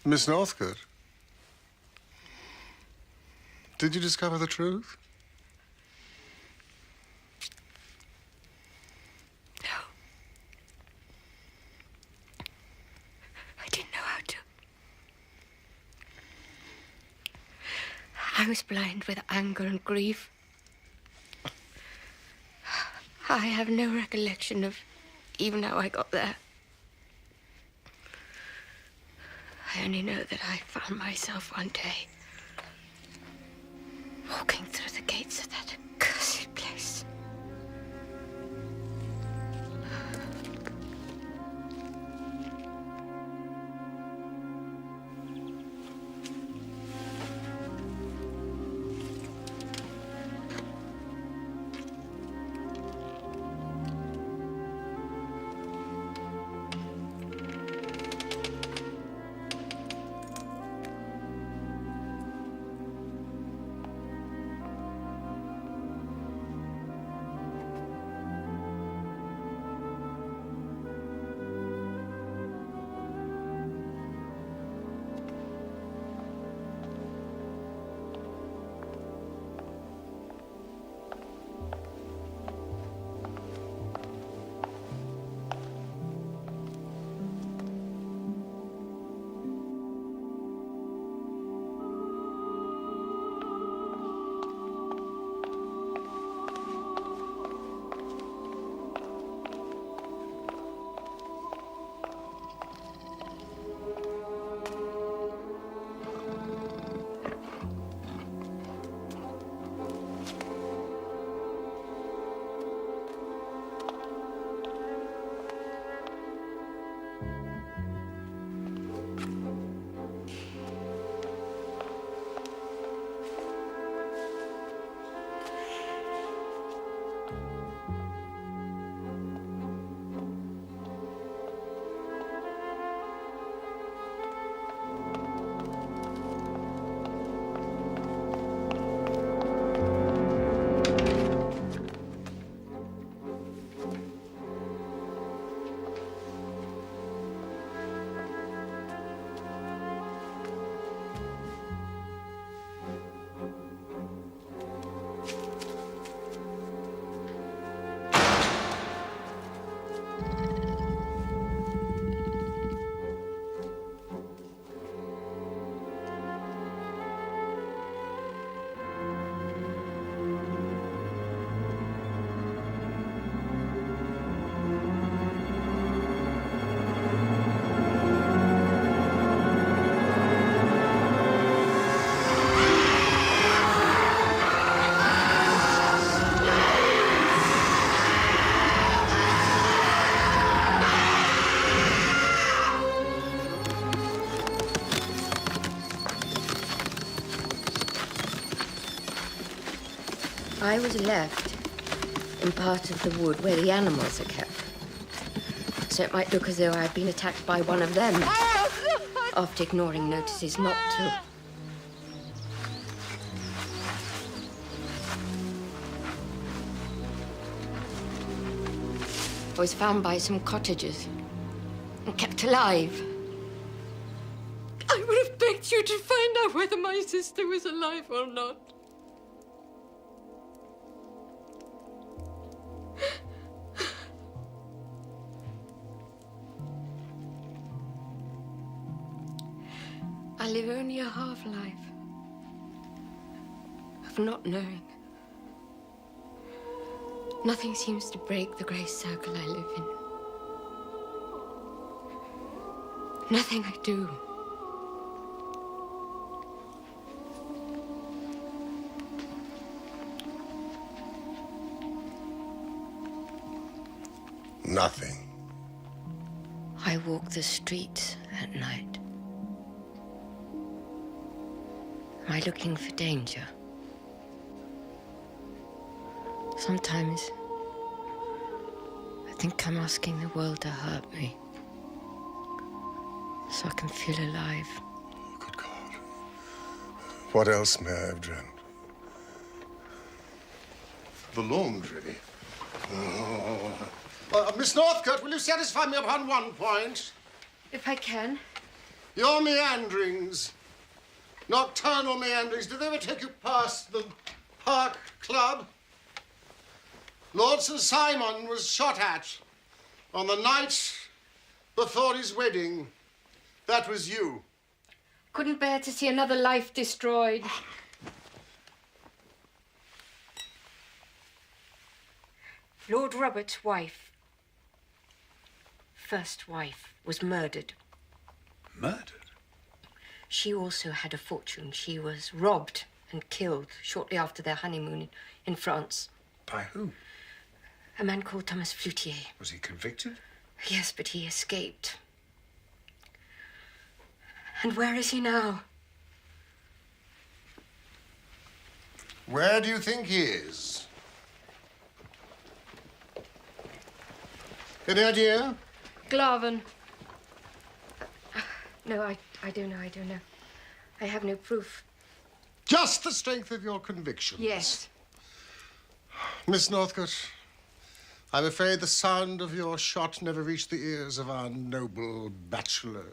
[SPEAKER 1] Miss Northcote, did you discover the truth?
[SPEAKER 22] No. I didn't know how to. I was blind with anger and grief. I have no recollection of even how I got there. I only know that I found myself one day walking through the gates of that accursed place. I was left in part of the wood where the animals are kept. So it might look as though I had been attacked by one of them after ignoring notices not to. I was found by some cottagers and kept alive. I would have begged you to find out whether my sister was alive or not. I live only a half-life of not knowing. Nothing seems to break the grey circle I live in. Nothing I do.
[SPEAKER 1] Nothing.
[SPEAKER 22] I walk the streets at night. Am I looking for danger? Sometimes I think I'm asking the world to hurt me so I can feel alive.
[SPEAKER 1] Good God. What else may I have dreamt? The laundry. Miss Northcote, will you satisfy me upon one point?
[SPEAKER 22] If I can.
[SPEAKER 1] Your meanderings, nocturnal meanderings, did they ever take you past the Park Club? Lord Sir Simon was shot at on the night before his wedding. That was you.
[SPEAKER 22] Couldn't bear to see another life destroyed. Lord Robert's wife, first wife, was murdered.
[SPEAKER 2] Murdered?
[SPEAKER 22] She also had a fortune. She was robbed and killed shortly after their honeymoon in France.
[SPEAKER 2] By who?
[SPEAKER 22] A man called Thomas Floutier.
[SPEAKER 2] Was he convicted?
[SPEAKER 22] Yes, but he escaped. And where is he now?
[SPEAKER 1] Where do you think he is? Any idea?
[SPEAKER 22] Glaven. No, I don't know. I have no proof.
[SPEAKER 1] Just the strength of your convictions.
[SPEAKER 22] Yes.
[SPEAKER 1] Miss Northcote, I'm afraid the sound of your shot never reached the ears of our noble bachelor,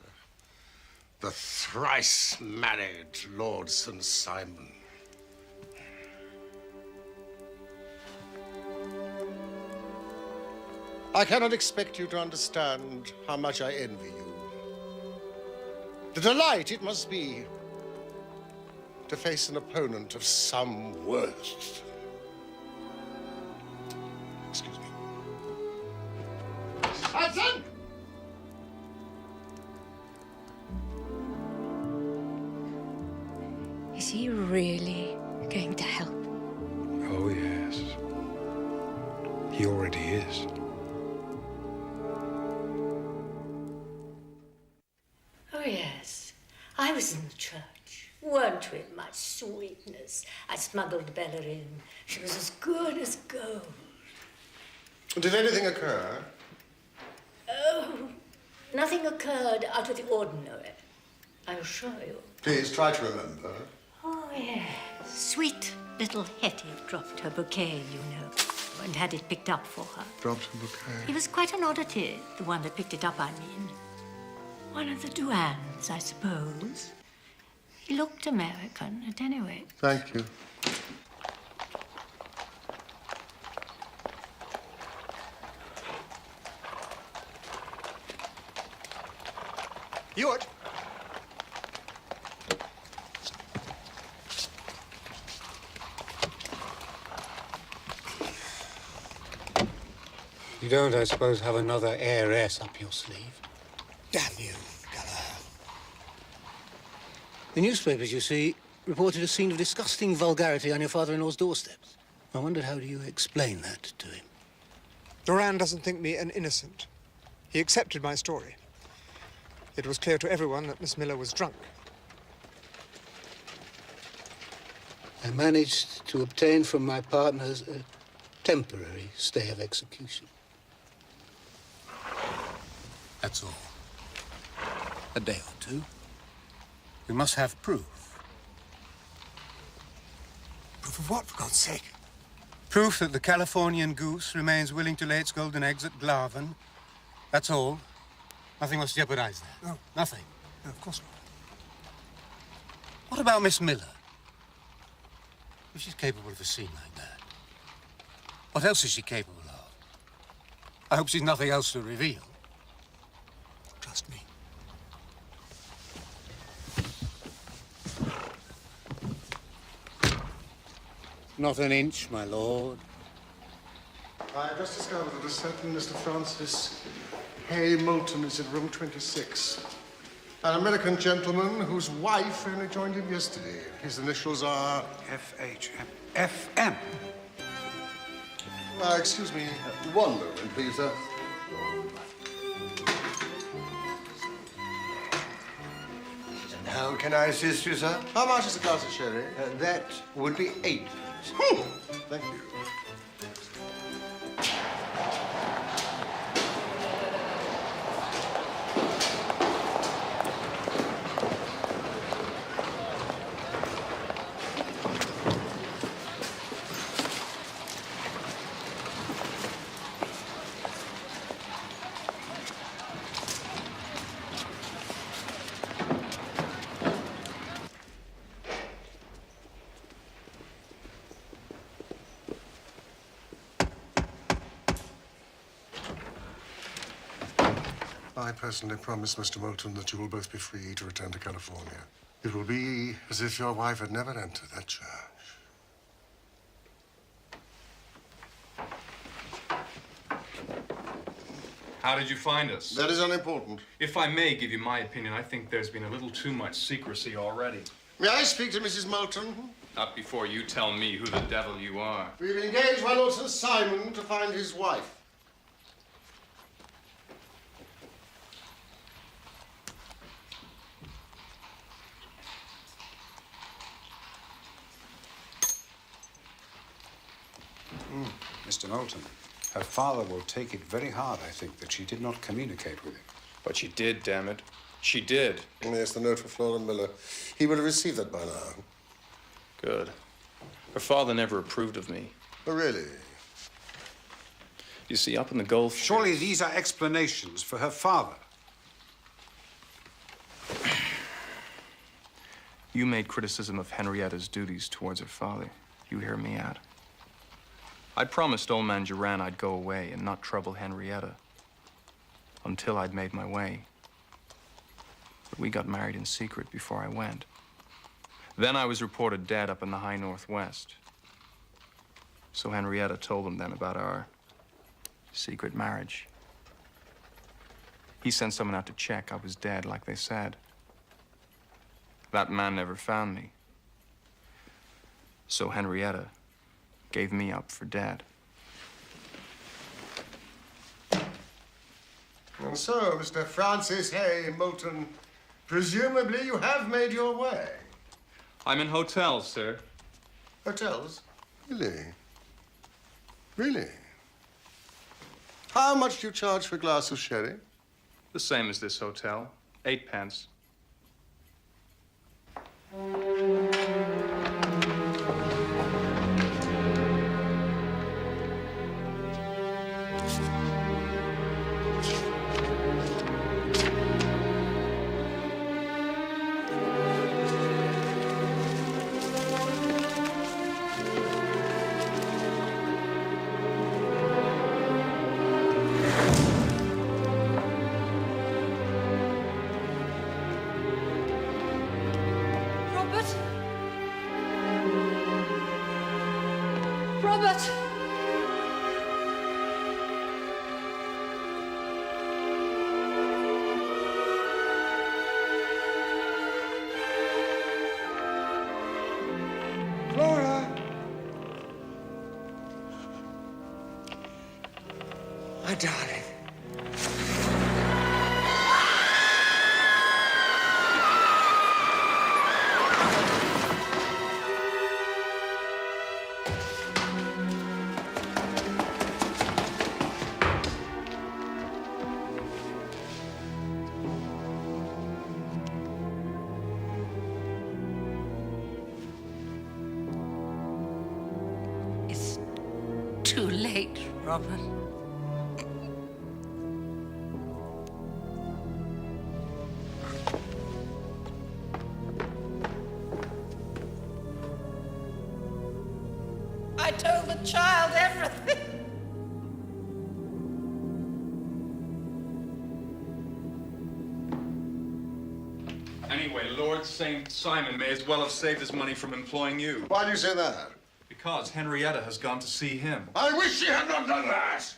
[SPEAKER 1] the thrice-married Lord St. Simon. I cannot expect you to understand how much I envy you. The delight it must be to face an opponent of some worth. Excuse me. Hudson!
[SPEAKER 22] Is he really going to help?
[SPEAKER 2] Oh, yes. He already is.
[SPEAKER 18] Oh, yes. I was in the church. Weren't we, my sweetness? I smuggled Bella in. She was as good as gold.
[SPEAKER 1] Did anything occur?
[SPEAKER 18] Oh, nothing occurred out of the ordinary, I assure you.
[SPEAKER 1] Please try to remember.
[SPEAKER 18] Oh, yes. Sweet little Hetty dropped her bouquet, you know, and had it picked up for her.
[SPEAKER 1] Dropped a bouquet.
[SPEAKER 18] He was quite an oddity, the one that picked it up, I mean. One of the Duans, I suppose. He looked American, at any rate.
[SPEAKER 1] Thank you.
[SPEAKER 5] Ewart.
[SPEAKER 2] You don't, I suppose, have another heiress up your sleeve?
[SPEAKER 15] Damn you, Gallagher.
[SPEAKER 14] The newspapers, you see, reported a scene of disgusting vulgarity on your father-in-law's doorsteps. I wondered, how do you explain that to him?
[SPEAKER 5] Duran doesn't think me an innocent. He accepted my story. It was clear to everyone that Miss Miller was drunk.
[SPEAKER 14] I managed to obtain from my partners a temporary stay of execution. That's all. A day or two. We must have proof.
[SPEAKER 16] Proof of what, for God's sake?
[SPEAKER 14] Proof that the Californian goose remains willing to lay its golden eggs at Glaven. That's all. Nothing must jeopardize that.
[SPEAKER 16] No.
[SPEAKER 14] Nothing.
[SPEAKER 16] No, of course not.
[SPEAKER 14] What about Miss Miller? If she's capable of a scene like that, what else is she capable of? I hope she's nothing else to reveal.
[SPEAKER 16] Trust me.
[SPEAKER 14] Not an inch, my lord.
[SPEAKER 1] I have just discovered that a certain Mr. Francis Hay Moulton is in room 26. An American gentleman whose wife only joined him yesterday. His initials are...
[SPEAKER 2] FM.
[SPEAKER 1] Excuse me.
[SPEAKER 7] One moment, please, sir. How can I assist you, sir?
[SPEAKER 1] How much is a glass of sherry?
[SPEAKER 7] That would be 8, please.
[SPEAKER 1] Thank you. I personally promise, Mr. Moulton, that you will both be free to return to California. It will be as if your wife had never entered that church.
[SPEAKER 12] How did you find us?
[SPEAKER 1] That is unimportant.
[SPEAKER 12] If I may give you my opinion, I think there's been a little too much secrecy already.
[SPEAKER 1] May I speak to Mrs. Moulton?
[SPEAKER 12] Not before you tell me who the devil you are.
[SPEAKER 1] We've engaged my Lord St. Simon to find his wife.
[SPEAKER 2] Mr. Moulton, her father will take it very hard, I think, that she did not communicate with him.
[SPEAKER 12] But she did, damn it. She did.
[SPEAKER 1] Yes, the note for Flora Miller. He will have received that by now.
[SPEAKER 12] Good. Her father never approved of me.
[SPEAKER 1] Oh, really?
[SPEAKER 12] You see, up in the Gulf...
[SPEAKER 2] Surely these are explanations for her father.
[SPEAKER 12] You made criticism of Henrietta's duties towards her father. You hear me out. I promised old man Duran I'd go away and not trouble Henrietta until I'd made my way. But we got married in secret before I went. Then I was reported dead up in the high northwest. So Henrietta told him then about our secret marriage. He sent someone out to check I was dead, like they said. That man never found me. So Henrietta gave me up for dead.
[SPEAKER 1] And so, Mr. Francis Hay Moulton, presumably you have made your way.
[SPEAKER 12] I'm in hotels, sir.
[SPEAKER 1] Hotels? Really? Really? How much do you charge for a glass of sherry?
[SPEAKER 12] The same as this hotel. 8 pence.
[SPEAKER 21] Robert!
[SPEAKER 5] Flora! My darling.
[SPEAKER 10] fate, Robert. I told the child everything.
[SPEAKER 12] Anyway, Lord St. Simon may as well have saved his money from employing you.
[SPEAKER 16] Why do you say that?
[SPEAKER 12] Because Henrietta has gone to see him.
[SPEAKER 16] I wish she had not done that!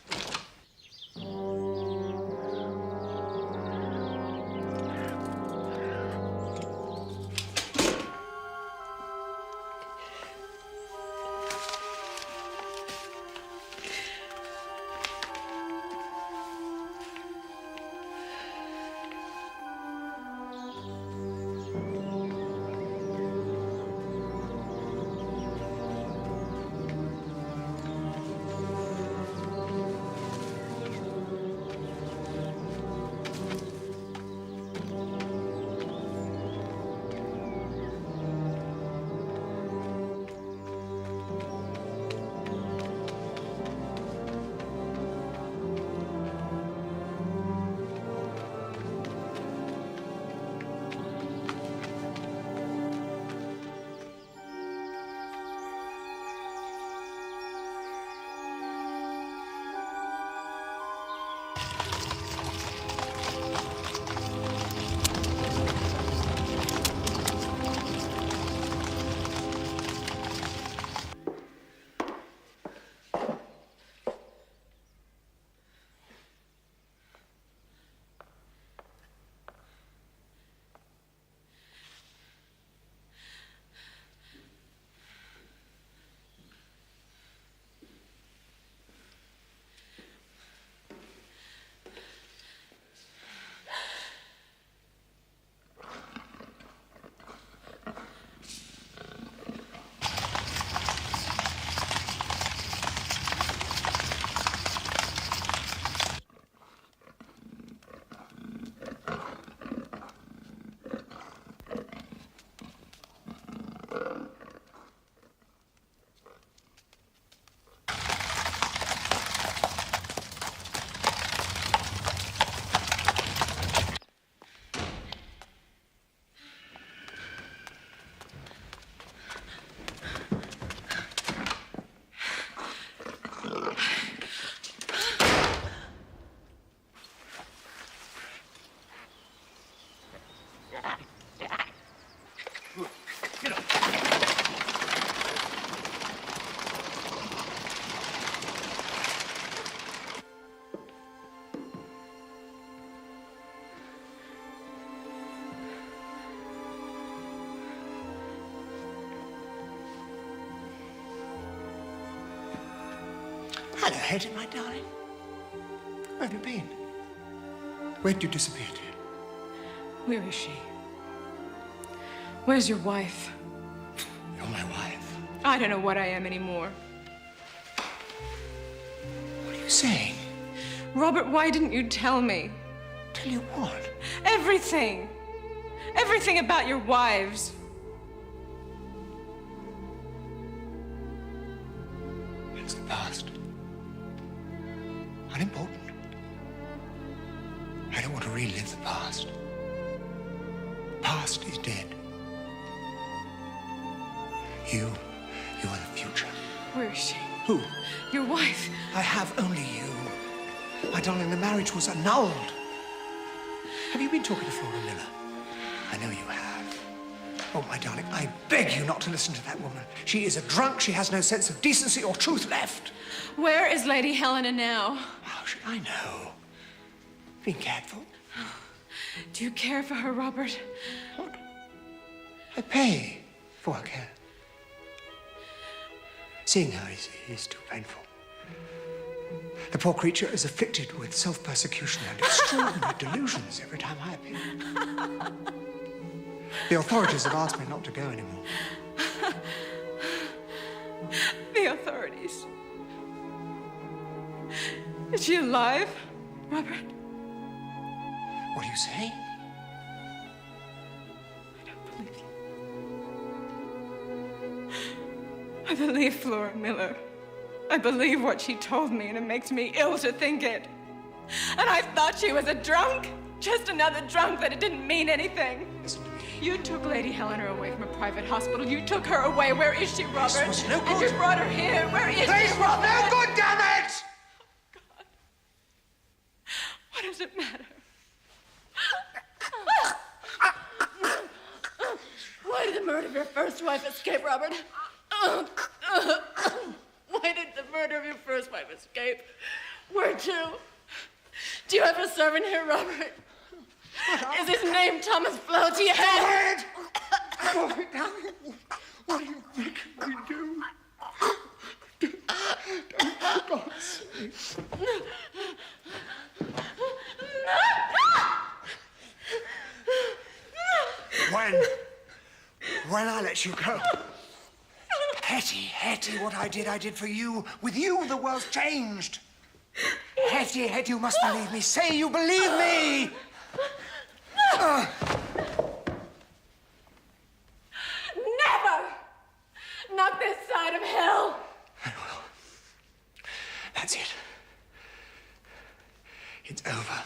[SPEAKER 5] Hello, Hetty, my darling. Where have you been? Where did you disappear to?
[SPEAKER 4] Where is she? Where's your wife?
[SPEAKER 5] You're my wife.
[SPEAKER 4] I don't know what I am anymore.
[SPEAKER 5] What are you saying?
[SPEAKER 4] Robert, why didn't you tell me?
[SPEAKER 5] Tell you what?
[SPEAKER 4] Everything. Everything about your wives.
[SPEAKER 5] It's the past. Unimportant. I don't want to relive the past. The past is dead. You are the future.
[SPEAKER 4] Where is she?
[SPEAKER 5] Who?
[SPEAKER 4] Your wife.
[SPEAKER 5] I have only you. My darling, the marriage was annulled. Have you been talking to Flora Miller? I know you have. Oh, my darling, I beg you not to listen to that woman. She is a drunk. She has no sense of decency or truth left.
[SPEAKER 4] Where is Lady Helena now?
[SPEAKER 5] How should I know? Be careful.
[SPEAKER 4] Do you care for her, Robert?
[SPEAKER 5] What? I pay for her care. Seeing her is too painful. The poor creature is afflicted with self-persecution and extraordinary delusions every time I appear. The authorities have asked me not to go anymore.
[SPEAKER 4] The authorities. Is she alive, Robert?
[SPEAKER 5] What do you say?
[SPEAKER 4] I don't believe you. I believe Flora Miller. I believe what she told me, and it makes me ill to think it. And I thought she was a drunk, just another drunk, that it didn't mean anything. You took Lady Helena away from a private hospital. You took her away. Where is she, Robert?
[SPEAKER 5] This was no
[SPEAKER 4] And
[SPEAKER 5] good.
[SPEAKER 4] you brought her here. Where is
[SPEAKER 5] This
[SPEAKER 4] she,
[SPEAKER 5] was
[SPEAKER 4] Robert?
[SPEAKER 5] no good, damn it!
[SPEAKER 4] What does it matter?
[SPEAKER 21] Why did the murder of your first wife escape, Robert? Why did the murder of your first wife escape? Where to? Do you have a servant here, Robert? Is his name Thomas Floatier?
[SPEAKER 5] Stop it, damn it. What do you think we do? For God's sake. When I let you go. Hetty, what I did for you. With you, the world's changed. Hetty, you must believe me. Say you believe me.
[SPEAKER 21] Never! Not this side of hell!
[SPEAKER 5] That's it. It's over.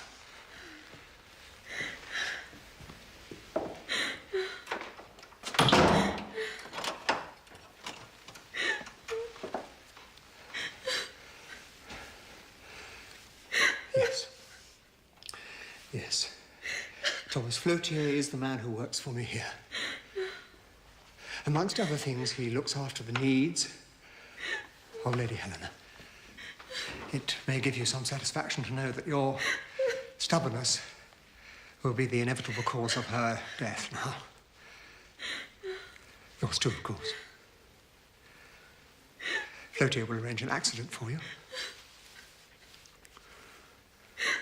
[SPEAKER 5] Yes. Thomas Floatier is the man who works for me here. Amongst other things, he looks after the needs of Lady Helena. It may give you some satisfaction to know that your stubbornness will be the inevitable cause of her death now. Yours too, of course. Floatier will arrange an accident for you.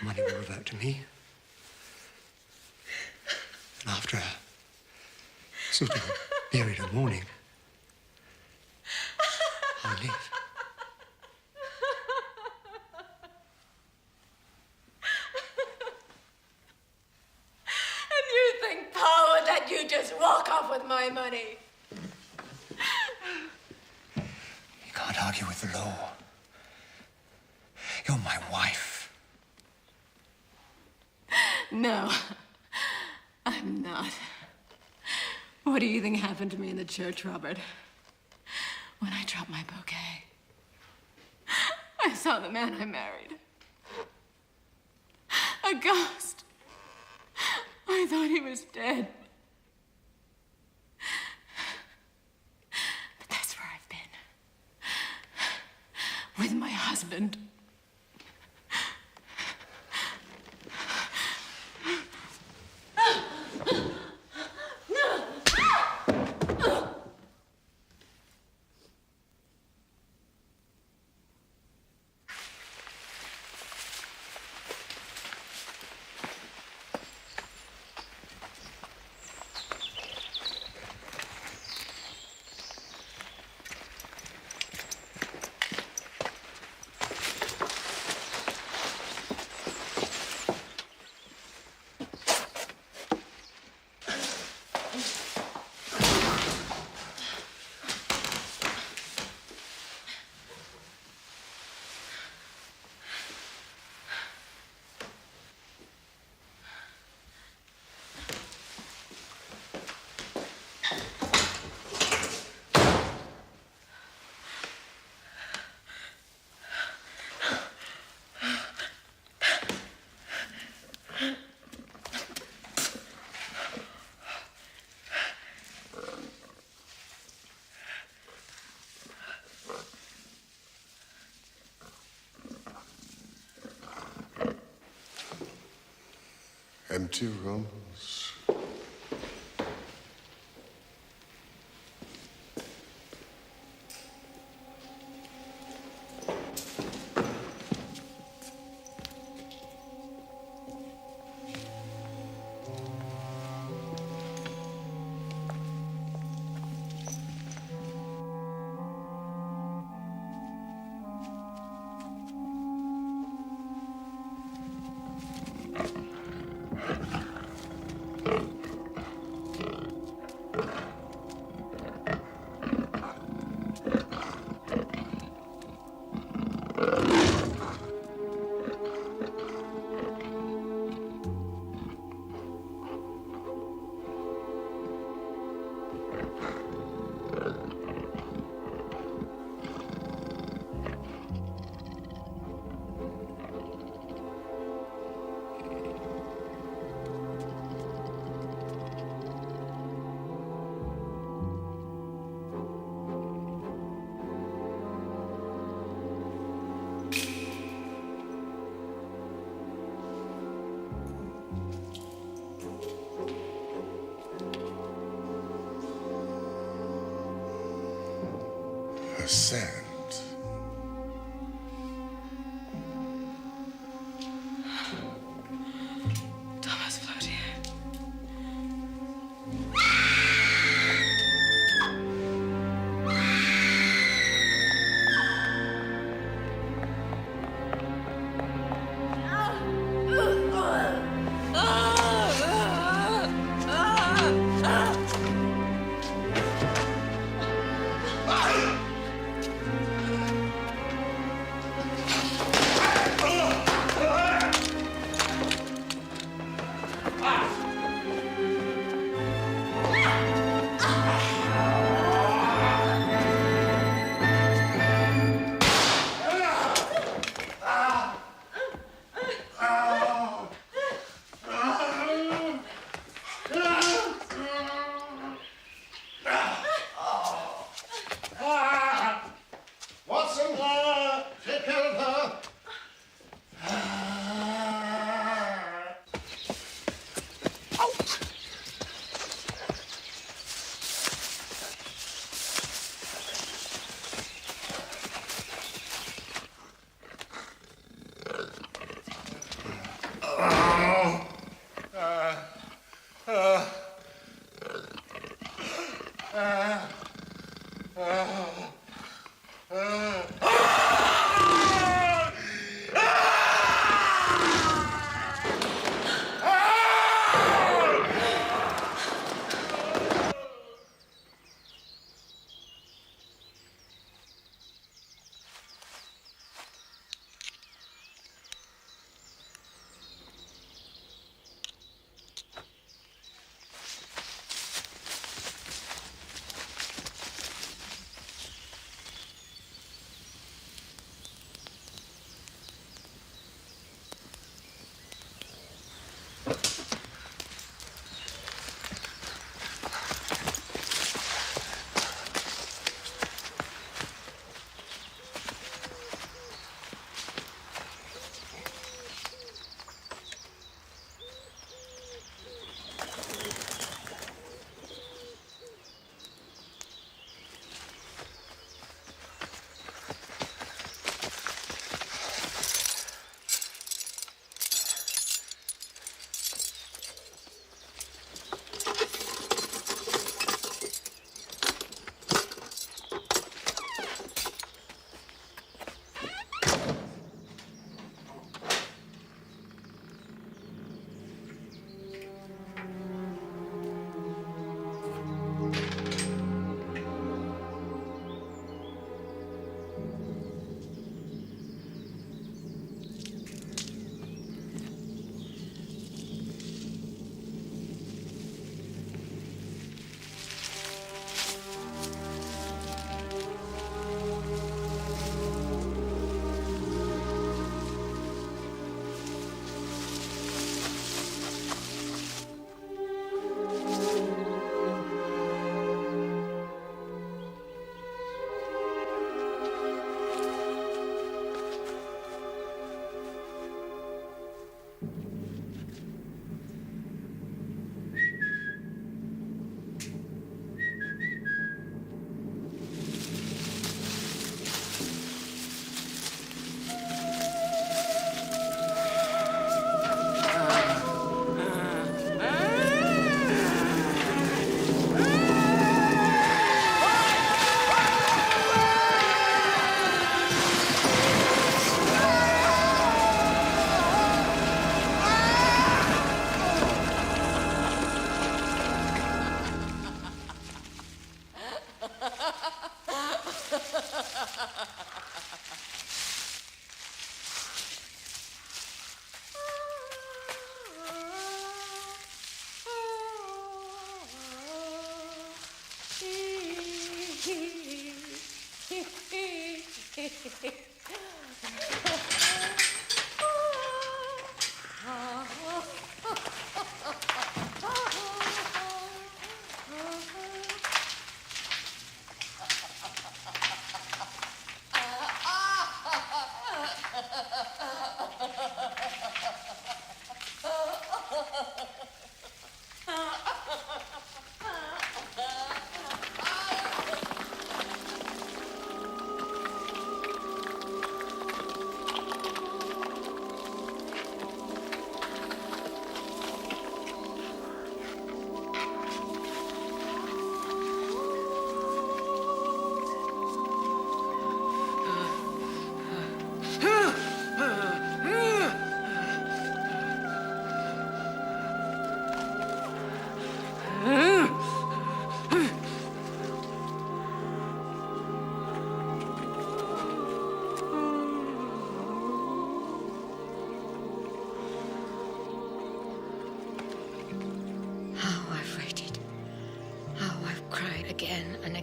[SPEAKER 5] Money will revert to me. And after a suitable period of mourning, I leave.
[SPEAKER 21] And you think, Paul, that you just walk off with my money?
[SPEAKER 5] You can't argue with the law. You're my wife.
[SPEAKER 21] No, I'm not. What do you think happened to me in the church, Robert? When I dropped my bouquet, I saw the man I married. A ghost. I thought he was dead. But that's where I've been. With my husband.
[SPEAKER 1] Empty rooms. sand.
[SPEAKER 4] Thomas Flotier.
[SPEAKER 1] Watson, take care of her.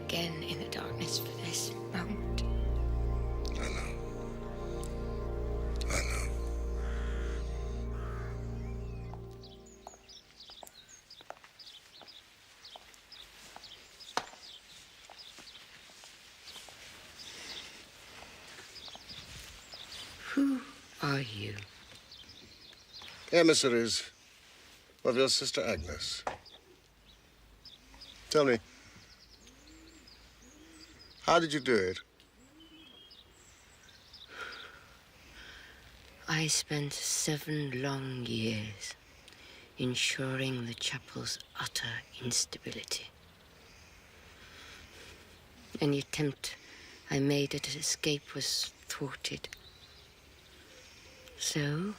[SPEAKER 22] again in the darkness for this moment.
[SPEAKER 1] I know. I know.
[SPEAKER 22] Who are you?
[SPEAKER 1] Emissaries of your sister Agnes. Tell me, how did you do it?
[SPEAKER 22] I spent 7 long years ensuring the chapel's utter instability. Any attempt I made at escape was thwarted. So,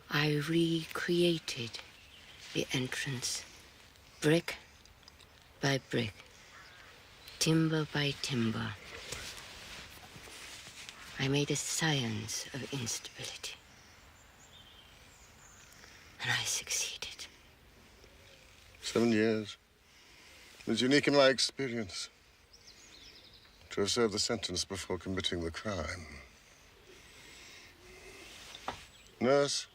[SPEAKER 22] I recreated the entrance, brick by brick, timber by timber. I made a science of instability. And I succeeded.
[SPEAKER 1] 7 years. It was unique in my experience to have served the sentence before committing the crime. Nurse?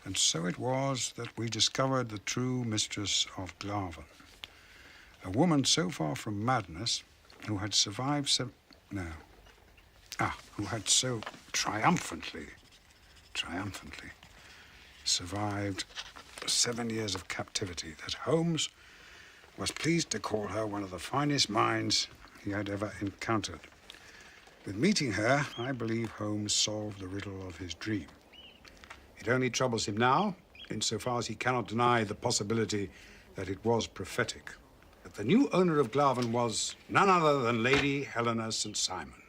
[SPEAKER 2] And so it was that we discovered the true mistress of Glarven. A woman so far from madness, who had survived who had so triumphantly survived 7 years of captivity that Holmes was pleased to call her one of the finest minds he had ever encountered. With meeting her, I believe Holmes solved the riddle of his dream. It only troubles him now, insofar as he cannot deny the possibility that it was prophetic. That the new owner of Glarven was none other than Lady Helena St. Simon.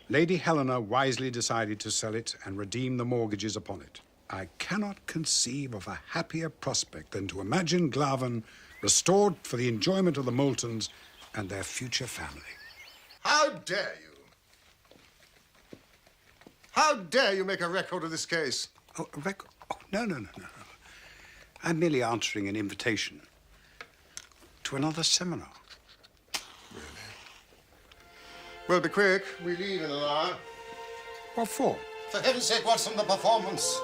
[SPEAKER 2] Lady Helena wisely decided to sell it and redeem the mortgages upon it. I cannot conceive of a happier prospect than to imagine Glarven restored for the enjoyment of the Moultons and their future family.
[SPEAKER 1] How dare you? How dare you make a record of this case?
[SPEAKER 2] Oh, a record? Oh, no. I'm merely answering an invitation to another seminar.
[SPEAKER 1] Well, be quick. We leave in an hour.
[SPEAKER 2] What for?
[SPEAKER 1] For heaven's sake, what's from the performance?